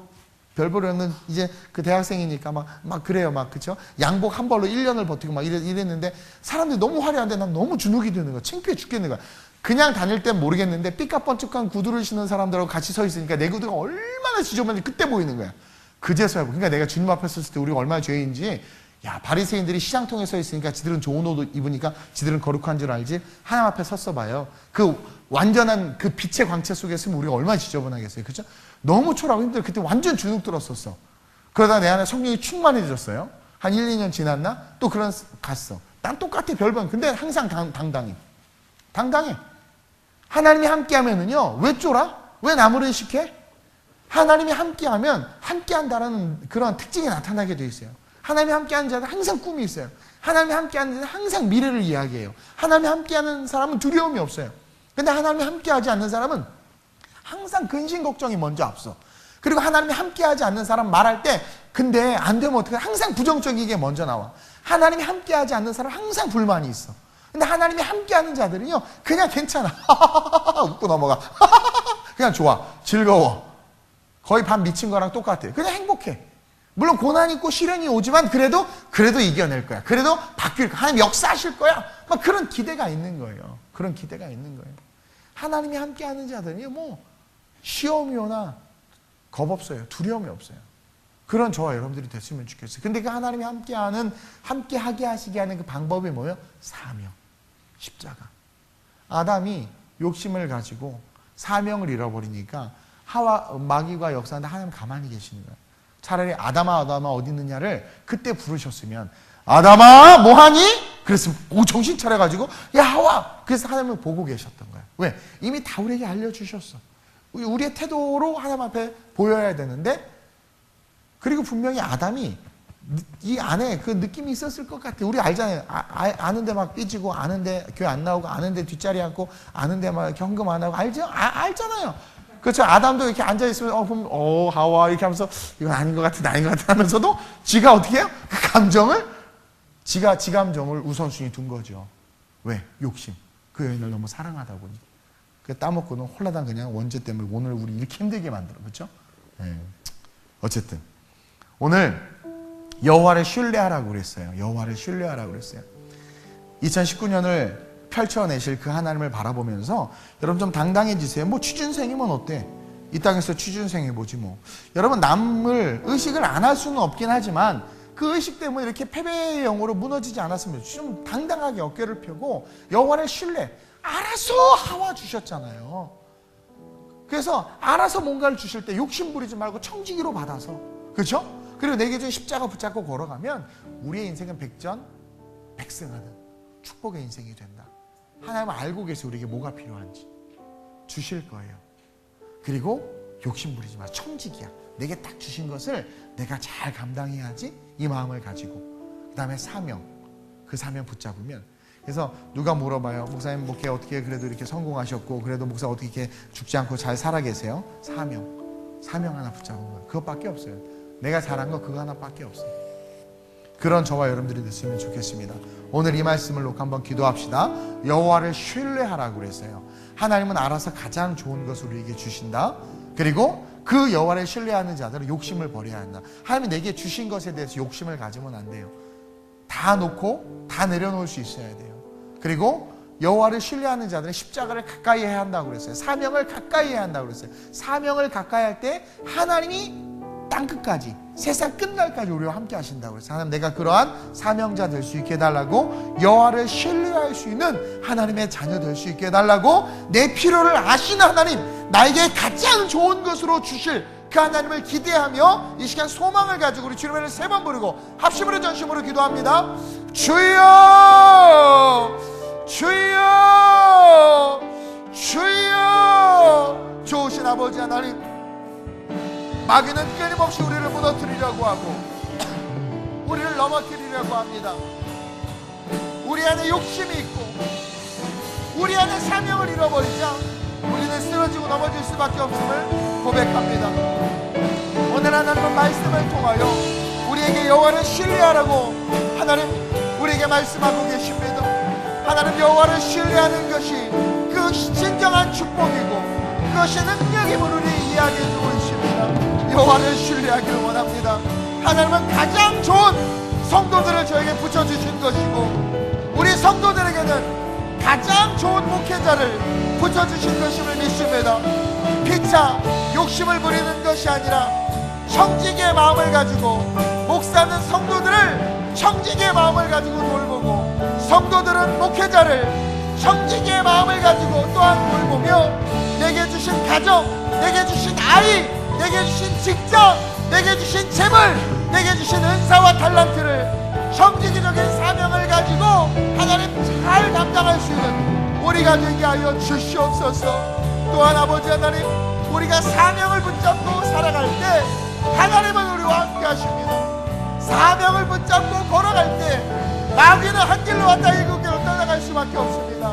Speaker 1: 별 볼 없는 이제 그 대학생이니까 그래요. 그쵸? 양복 한 벌로 1년을 버티고 이랬는데 사람들이 너무 화려한데 난 너무 주눅이 드는 거야. 창피해 죽겠는 거야. 그냥 다닐 땐 모르겠는데 삐까뻔쩍한 구두를 신는 사람들하고 같이 서 있으니까 내 구두가 얼마나 지저분한지 그때 보이는 거야. 그제서야. 그러니까 내가 주님 앞에 섰을 때 우리가 얼마나 죄인지, 야, 바리새인들이 시장통에 서 있으니까 지들은 좋은 옷 입으니까 지들은 거룩한 줄 알지, 하나님 앞에 섰어 봐요. 그 완전한 그 빛의 광채 속에 있으면 우리가 얼마나 지저분하겠어요. 그죠? 너무 초라하고 힘들어. 그때 완전 주눅 들었었어. 그러다 내 안에 성령이 충만해졌어요. 한 1, 2년 지났나? 또 그런 갔어. 난 똑같아, 별반. 근데 항상 당당해. 당당해. 하나님이 함께하면은요, 왜 쫄아? 왜 남을 의식해? 하나님이 함께하면 함께한다라는 그런 특징이 나타나게 돼 있어요. 하나님이 함께하는 자는 항상 꿈이 있어요. 하나님이 함께하는 자는 항상 미래를 이야기해요. 하나님이 함께하는 사람은 두려움이 없어요. 근데 하나님이 함께하지 않는 사람은 항상 근심 걱정이 먼저 앞서. 그리고 하나님이 함께하지 않는 사람 말할 때 근데 안 되면 어떡해? 항상 부정적이게 먼저 나와. 하나님이 함께하지 않는 사람 항상 불만이 있어. 근데 하나님이 함께하는 자들은요, 그냥 괜찮아. 웃고 넘어가. 그냥 좋아. 즐거워. 거의 반 미친 거랑 똑같아. 그냥 행복해. 물론 고난이 있고 시련이 오지만 그래도 이겨낼 거야. 그래도 바뀔 거야. 하나님 역사하실 거야. 막 그런 기대가 있는 거예요. 그런 기대가 있는 거예요. 하나님이 함께하는 자들이 뭐 시험이 오나 겁 없어요. 두려움이 없어요. 그런 저와 여러분들이 됐으면 좋겠어요. 근데 그 하나님이 함께하게 하시게 하는 그 방법이 뭐예요? 사명, 십자가. 아담이 욕심을 가지고 사명을 잃어버리니까 마귀가 역사하는데 하나님 가만히 계시는 거예요. 차라리 아담아 어디 있느냐를 그때 부르셨으면, 아담아 뭐하니? 그랬으면 정신 차려가지고 야 하와. 그래서 하나님을 보고 계셨던 거예요. 왜? 이미 다 우리에게 알려주셨어. 우리의 태도로 하나님 앞에 보여야 되는데, 그리고 분명히 아담이 이 안에 그 느낌이 있었을 것 같아. 우리 알잖아요. 아는데 막 삐지고, 아는데 교회 안 나오고, 아는데 뒷자리 앉고, 아는데 막 현금 안 하고, 알죠? 알잖아요. 그렇죠. 아담도 이렇게 앉아있으면, 그럼, 하와, 이렇게 하면서, 이건 아닌 것 같아, 아닌 것 같아 하면서도, 지가 어떻게 해요? 그 감정을, 지 감정을 우선순위 둔 거죠. 왜? 욕심. 그 여인을 너무 사랑하다 보니. 그 따먹고는 홀라당 그냥 원죄 때문에 오늘 우리 이렇게 힘들게 만들어. 그렇죠? 네. 어쨌든. 오늘, 여호와를 신뢰하라고 그랬어요. 여호와를 신뢰하라고 그랬어요. 2019년을 펼쳐내실 그 하나님을 바라보면서 여러분 좀 당당해지세요. 뭐 취준생이면 어때? 이 땅에서 취준생 해보지 뭐. 여러분 남을 의식을 안 할 수는 없긴 하지만 그 의식 때문에 이렇게 패배의 영으로 무너지지 않았으면 좀 당당하게 어깨를 펴고 여호와를 신뢰. 알아서 하와 주셨잖아요. 그래서 알아서 뭔가를 주실 때 욕심 부리지 말고 청지기로 받아서. 그렇죠? 그리고 내게 준 십자가 붙잡고 걸어가면 우리의 인생은 백승하는 축복의 인생이 된다. 하나님은 알고 계세요. 우리에게 뭐가 필요한지. 주실 거예요. 그리고 욕심 부리지 마. 청지기야. 내게 딱 주신 것을 내가 잘 감당해야지, 이 마음을 가지고. 그 다음에 사명. 그 사명 붙잡으면. 그래서 누가 물어봐요. 목사님 목회 어떻게 그래도 이렇게 성공하셨고, 그래도 목사 어떻게 이렇게 죽지 않고 잘 살아 계세요? 사명 하나 붙잡으면 그것밖에 없어요. 내가 잘한 거 그거 하나밖에 없어요. 그런 저와 여러분들이 됐으면 좋겠습니다. 오늘 이 말씀을 놓고 한번 기도합시다. 여호와를 신뢰하라고 그랬어요. 하나님은 알아서 가장 좋은 것을 우리에게 주신다. 그리고 그 여호와를 신뢰하는 자들은 욕심을 버려야 한다. 하나님이 내게 주신 것에 대해서 욕심을 가지면 안 돼요. 다 놓고 다 내려놓을 수 있어야 돼요. 그리고 여호와를 신뢰하는 자들은 십자가를 가까이 해야 한다고 그랬어요. 사명을 가까이 해야 한다고 그랬어요. 사명을 가까이 할 때 하나님이 땅끝까지, 세상 끝날까지 우리와 함께 하신다고 그랬어요. 하나님, 내가 그러한 사명자 될 수 있게 해달라고, 여호와를 신뢰할 수 있는 하나님의 자녀 될 수 있게 해달라고, 내 필요를 아시는 하나님, 나에게 가장 좋은 것으로 주실 그 하나님을 기대하며 이 시간 소망을 가지고 우리 주님을 3번 부르고 합심으로 전심으로 기도합니다. 주여, 주여, 주여. 좋으신 아버지 하나님, 마귀는 끊임없이 우리를 무너뜨리려고 하고 우리를 넘어뜨리려고 합니다. 우리 안에 욕심이 있고 우리 안에 사명을 잃어버리자 우리는 쓰러지고 넘어질 수밖에 없음을 고백합니다. 오늘 하나님은 말씀을 통하여 우리에게 여호와를 신뢰하라고 하나님 우리에게 말씀하고 계십니다. 하나님, 여호와를 신뢰하는 것이 그 진정한 축복이고 그것이 능력임을 우리 이야기해 주고 있습니다. 여호와를 신뢰하기를 원합니다. 하나님은 가장 좋은 성도들을 저에게 붙여주신 것이고 우리 성도들에게는 가장 좋은 목회자를 붙여주신 것임을 믿습니다. 피차 욕심을 부리는 것이 아니라 청지기의 마음을 가지고, 목사는 성도들을 청지기의 마음을 가지고 돌보고, 성도들은 목회자를 청지기의 마음을 가지고 또한 돌보며, 내게 주신 가정, 내게 주신 아이, 내게 주신 직장, 내게 주신 재물, 내게 주신 은사와 달란트를 청지기적인 사명을 가지고 하나님 잘 감당할 수 있는 우리가 되게 하여 주시옵소서. 또한 아버지 하나님, 우리가 사명을 붙잡고 살아갈 때 하나님은 우리와 함께 하십니다. 사명을 붙잡고 걸어갈 때 마귀는 한 길로 왔다 일곱 길로 떠나갈 수밖에 없습니다.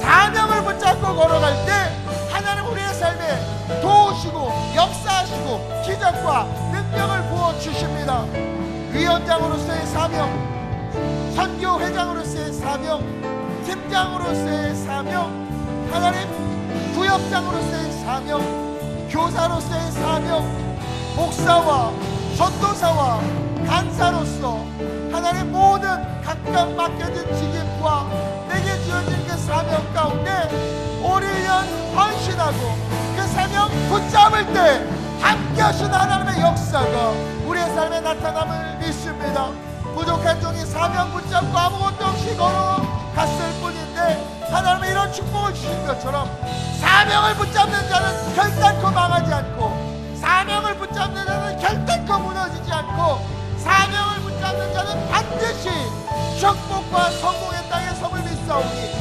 Speaker 1: 사명을 붙잡고 걸어갈 때 하나님 우리의 삶에 도우시고 역사하시고 기적과 능력을 부어주십니다. 위원장으로서의 사명, 선교회장으로서의 사명, 팀장으로서의 사명, 하나님 구역장으로서의 사명, 교사로서의 사명, 목사와 전도사와 간사로서 하나님 모든 각각 맡겨진 직임과 내게 주어진 그 사명 가운데 우리를 위한 헌신하고 그 사명 붙잡을 때 함께 하시는 하나님의 역사가 우리의 삶에 나타남을 믿습니다. 부족한 종이 사명 붙잡고 아무것도 없이 걸어갔을 뿐인데 하나님의 이런 축복을 주신 것처럼 사명을 붙잡는 자는 결단코 망하지 않고, 사명을 붙잡는 자는 결단코 무너지지 않고, 사명을 붙잡는 자는 반드시 축복과 성공의 땅에 섬을 믿사오니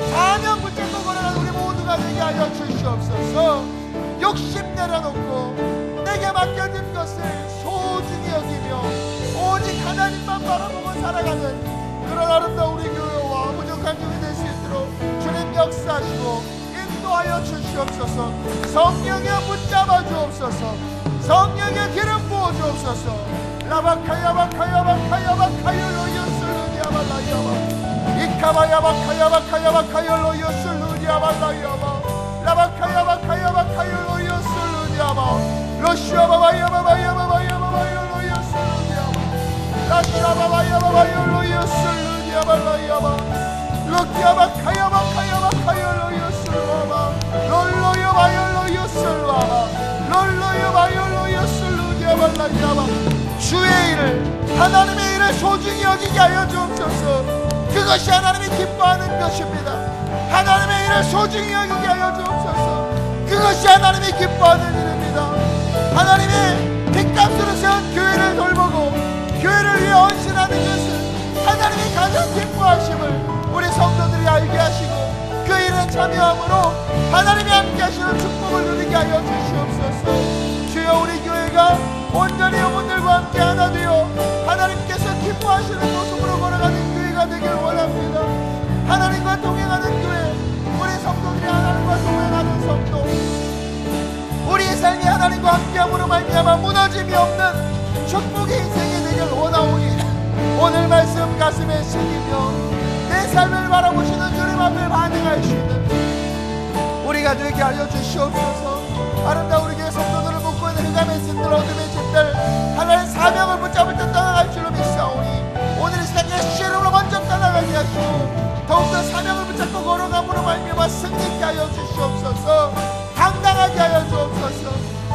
Speaker 1: 사명 붙잡고 걸어가는 우리 모두가 되게 하여 주시옵소서. 욕심 내려놓고 내게 맡겨진 것을 소중히 여기며 오직 하나님만 바라보고 살아가는 그런 아름다운 우리 교회와 부족한 종이 될 수 있도록 주님 역사하시고 인도하여 주시옵소서. 성령여 붙잡아 주옵소서. 성령의 기름 부어 주옵소서. 라바카야바카야바카야바카열로요슬루디아발라야바 이카바야바카야바카야바카열로요슬루디아발라야바 라바카야바카야바카열로요슬루디아바 러시아바바야바바야바바야바바열로요슬루디아바 라시아바바야바바열로요슬루디아발라야바 럭키아바카야바카야바카열로요슬루아바 롤로요바열로요슬루아바 롤로요바열로요슬루디아발라야바 주의 일을, 하나님의 일을 소중히 여기게 하여 주옵소서. 그것이 하나님이 기뻐하는 것입니다. 하나님의 일을 소중히 여기게 하여 주옵소서. 그것이 하나님이 기뻐하는 일입니다. 하나님의 빚값으로 세운 교회를 돌보고 교회를 위해 헌신하는 것은 하나님이 가장 기뻐하심을 우리 성도들이 알게 하시고 그 일에 참여함으로 하나님이 함께 하시는 축복을 누리게 하여 주시옵소서. 주여, 우리 교회가 온전히 영혼들과 함께 하나 되어 하나님께서 기뻐하시는 모습으로 걸어가는 교회가 되길 원합니다. 하나님과 동행하는 교회, 우리 성도들이 하나님과 동행하는 성도, 우리의 삶이 하나님과 함께함으로 말미암아 무너짐이 없는 축복의 인생이 되길 원하오니 오늘 말씀 가슴에 새기며 내 삶을 바라보시는 주님 앞에 반응할 수 있는 우리가 되게 하여 주시옵소서. 아름다운 우리 교회 성도들을 묶고 있는 흑암의 짐들, 어둠의 짐들, 하나님의 사명을 붙잡을 때 떠나갈 줄로 믿사오니 오늘 이 시간 예수의 이름으로 먼저 떠나가게 하시고 더욱더 사명을 붙잡고 걸어감으로 말미암아 승리케 하여 주시옵소서. 당당하게 하여 주옵소서.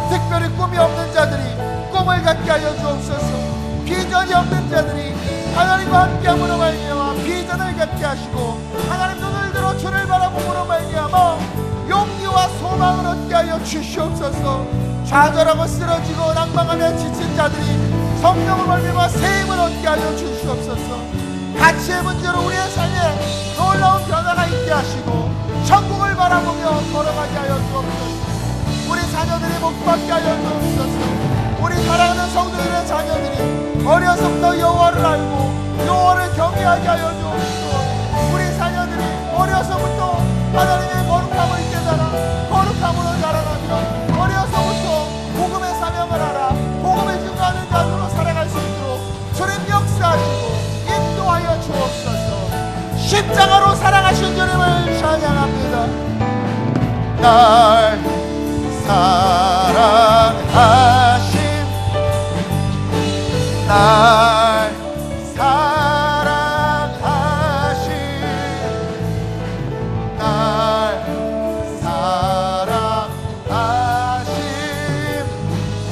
Speaker 1: 특별히 꿈이 없는 자들이 꿈을 갖게 하여 주옵소서. 비전이 없는 자들이 하나님과 함께함으로 말미암아 비전을 갖게 하시고 하나님 눈을 들어 주를 바라봄으로 말미암아 용기와 소망을 얻게 하여 주시옵소서. 좌절하고 쓰러지고 낭망하며 지친 자들이 성령을 말미암아 새 힘을 얻게 하여 주시옵소서. 가치의 문제로 우리의 삶에 놀라운 변화가 있게 하시고 천국을 바라보며 걸어가게 하여 주옵소서. 우리 자녀들이 복받게 하여 주옵소서. 우리 사랑하는 성도들의 자녀들이 어려서부터 여호와를 알고 여호와를 경외하게 하여 주옵소서. 우리 자녀들이 어려서부터 하나님의 거룩함을 깨달아 거룩함으로 자라나며 어려서부터 복음의 사명을 알아 복음을 증거하는 자들로 살아갈 수 있도록 주님 역사하시고 인도하여 주옵소서. 십자가로 사랑하신 주님을 찬양합니다. 날 사랑하신 날 사랑하신 날 사랑하신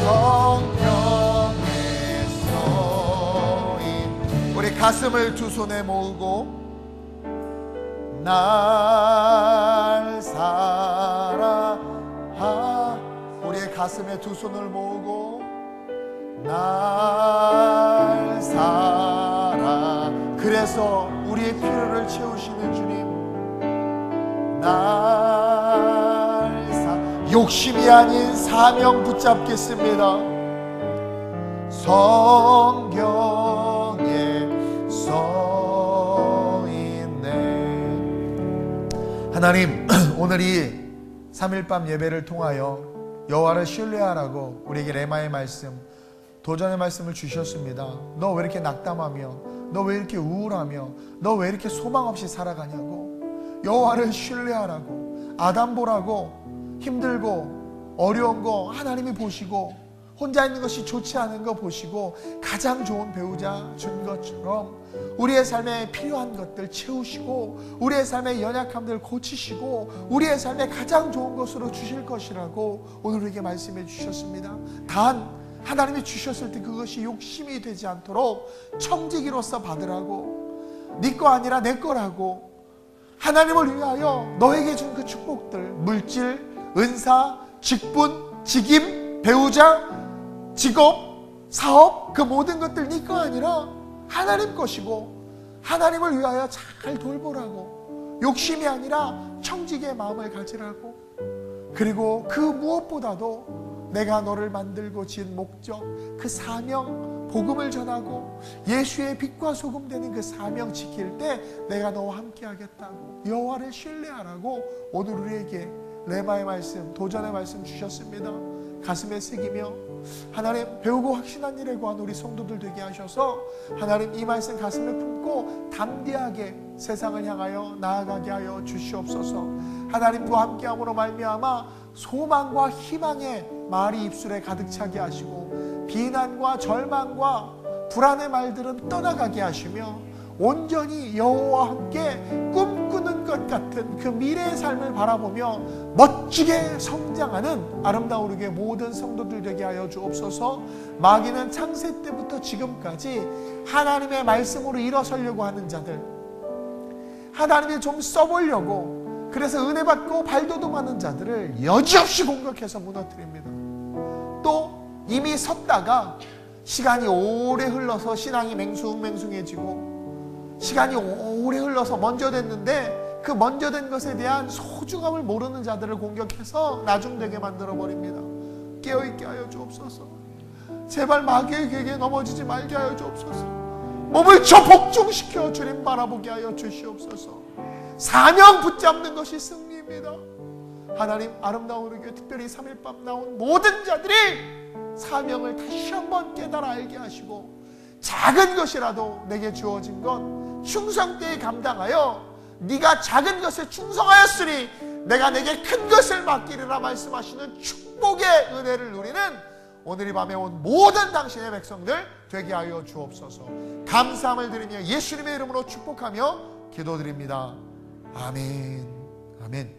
Speaker 1: 성령 가슴을 두 손에 모으고 날 사랑하, 우리의 가슴에 두 손을 모으고 날 사랑, 그래서 우리의 필요를 채우시는 주님, 욕심이 아닌 사명 붙잡겠습니다. 성경에 써있네. 하나님, 오늘 이 3일 밤 예배를 통하여 여호와를 신뢰하라고 우리에게 레마의 말씀, 도전의 말씀을 주셨습니다. 너 왜 이렇게 낙담하며, 너 왜 이렇게 우울하며, 너 왜 이렇게 소망 없이 살아가냐고. 여호와를 신뢰하라고, 아담 보라고, 힘들고 어려운 거 하나님이 보시고, 혼자 있는 것이 좋지 않은 거 보시고 가장 좋은 배우자 준 것처럼 우리의 삶에 필요한 것들 채우시고, 우리의 삶의 연약함들 고치시고, 우리의 삶에 가장 좋은 것으로 주실 것이라고 오늘 우리에게 말씀해 주셨습니다. 단 하나님이 주셨을 때 그것이 욕심이 되지 않도록 청지기로서 받으라고, 네 거 아니라 내 거라고, 하나님을 위하여 너에게 준 그 축복들, 물질, 은사, 직분, 직임, 배우자, 직업, 사업, 그 모든 것들 네 거 아니라 하나님 것이고, 하나님을 위하여 잘 돌보라고, 욕심이 아니라 청지기의 마음을 가지라고. 그리고 그 무엇보다도 내가 너를 만들고 지은 목적, 그 사명, 복음을 전하고 예수의 빛과 소금 되는 그 사명 지킬 때 내가 너와 함께 하겠다고, 여호와를 신뢰하라고 오늘 우리에게 레마의 말씀, 도전의 말씀 주셨습니다. 가슴에 새기며 하나님, 배우고 확신한 일에 구한 우리 성도들 되게 하셔서 하나님, 이 말씀 가슴에 품고 담대하게 세상을 향하여 나아가게 하여 주시옵소서. 하나님과 함께함으로 말미암아 소망과 희망의 말이 입술에 가득 차게 하시고, 비난과 절망과 불안의 말들은 떠나가게 하시며, 온전히 여호와와 함께 꿈꾸는 것 같은 그 미래의 삶을 바라보며 멋지게 성장하는 아름다운 우리의 모든 성도들 되게 하여 주옵소서. 마귀는 창세 때부터 지금까지 하나님의 말씀으로 일어서려고 하는 자들, 하나님이 좀 써보려고 그래서 은혜 받고 발돋움하는 자들을 여지없이 공격해서 무너뜨립니다. 또 이미 섰다가 시간이 오래 흘러서 신앙이 맹숭맹숭해지고, 시간이 오래 흘러서 먼저 됐는데 그 먼저 된 것에 대한 소중함을 모르는 자들을 공격해서 나중되게 만들어버립니다. 깨어있게 하여 주옵소서. 제발 마귀의 계기에 넘어지지 말게 하여 주옵소서. 몸을 저복종시켜 주님 바라보게 하여 주시옵소서. 사명 붙잡는 것이 승리입니다. 하나님, 아름다운 우리 교회 특별히 3일 밤 나온 모든 자들이 사명을 다시 한번 깨달아 알게 하시고, 작은 것이라도 내게 주어진 것 충성되이 감당하여 네가 작은 것에 충성하였으니 내가 내게 큰 것을 맡기리라 말씀하시는 축복의 은혜를 누리는 오늘 이 밤에 온 모든 당신의 백성들 되게 하여 주옵소서. 감사함을 드리며 예수님의 이름으로 축복하며 기도드립니다. 아멘. 아멘.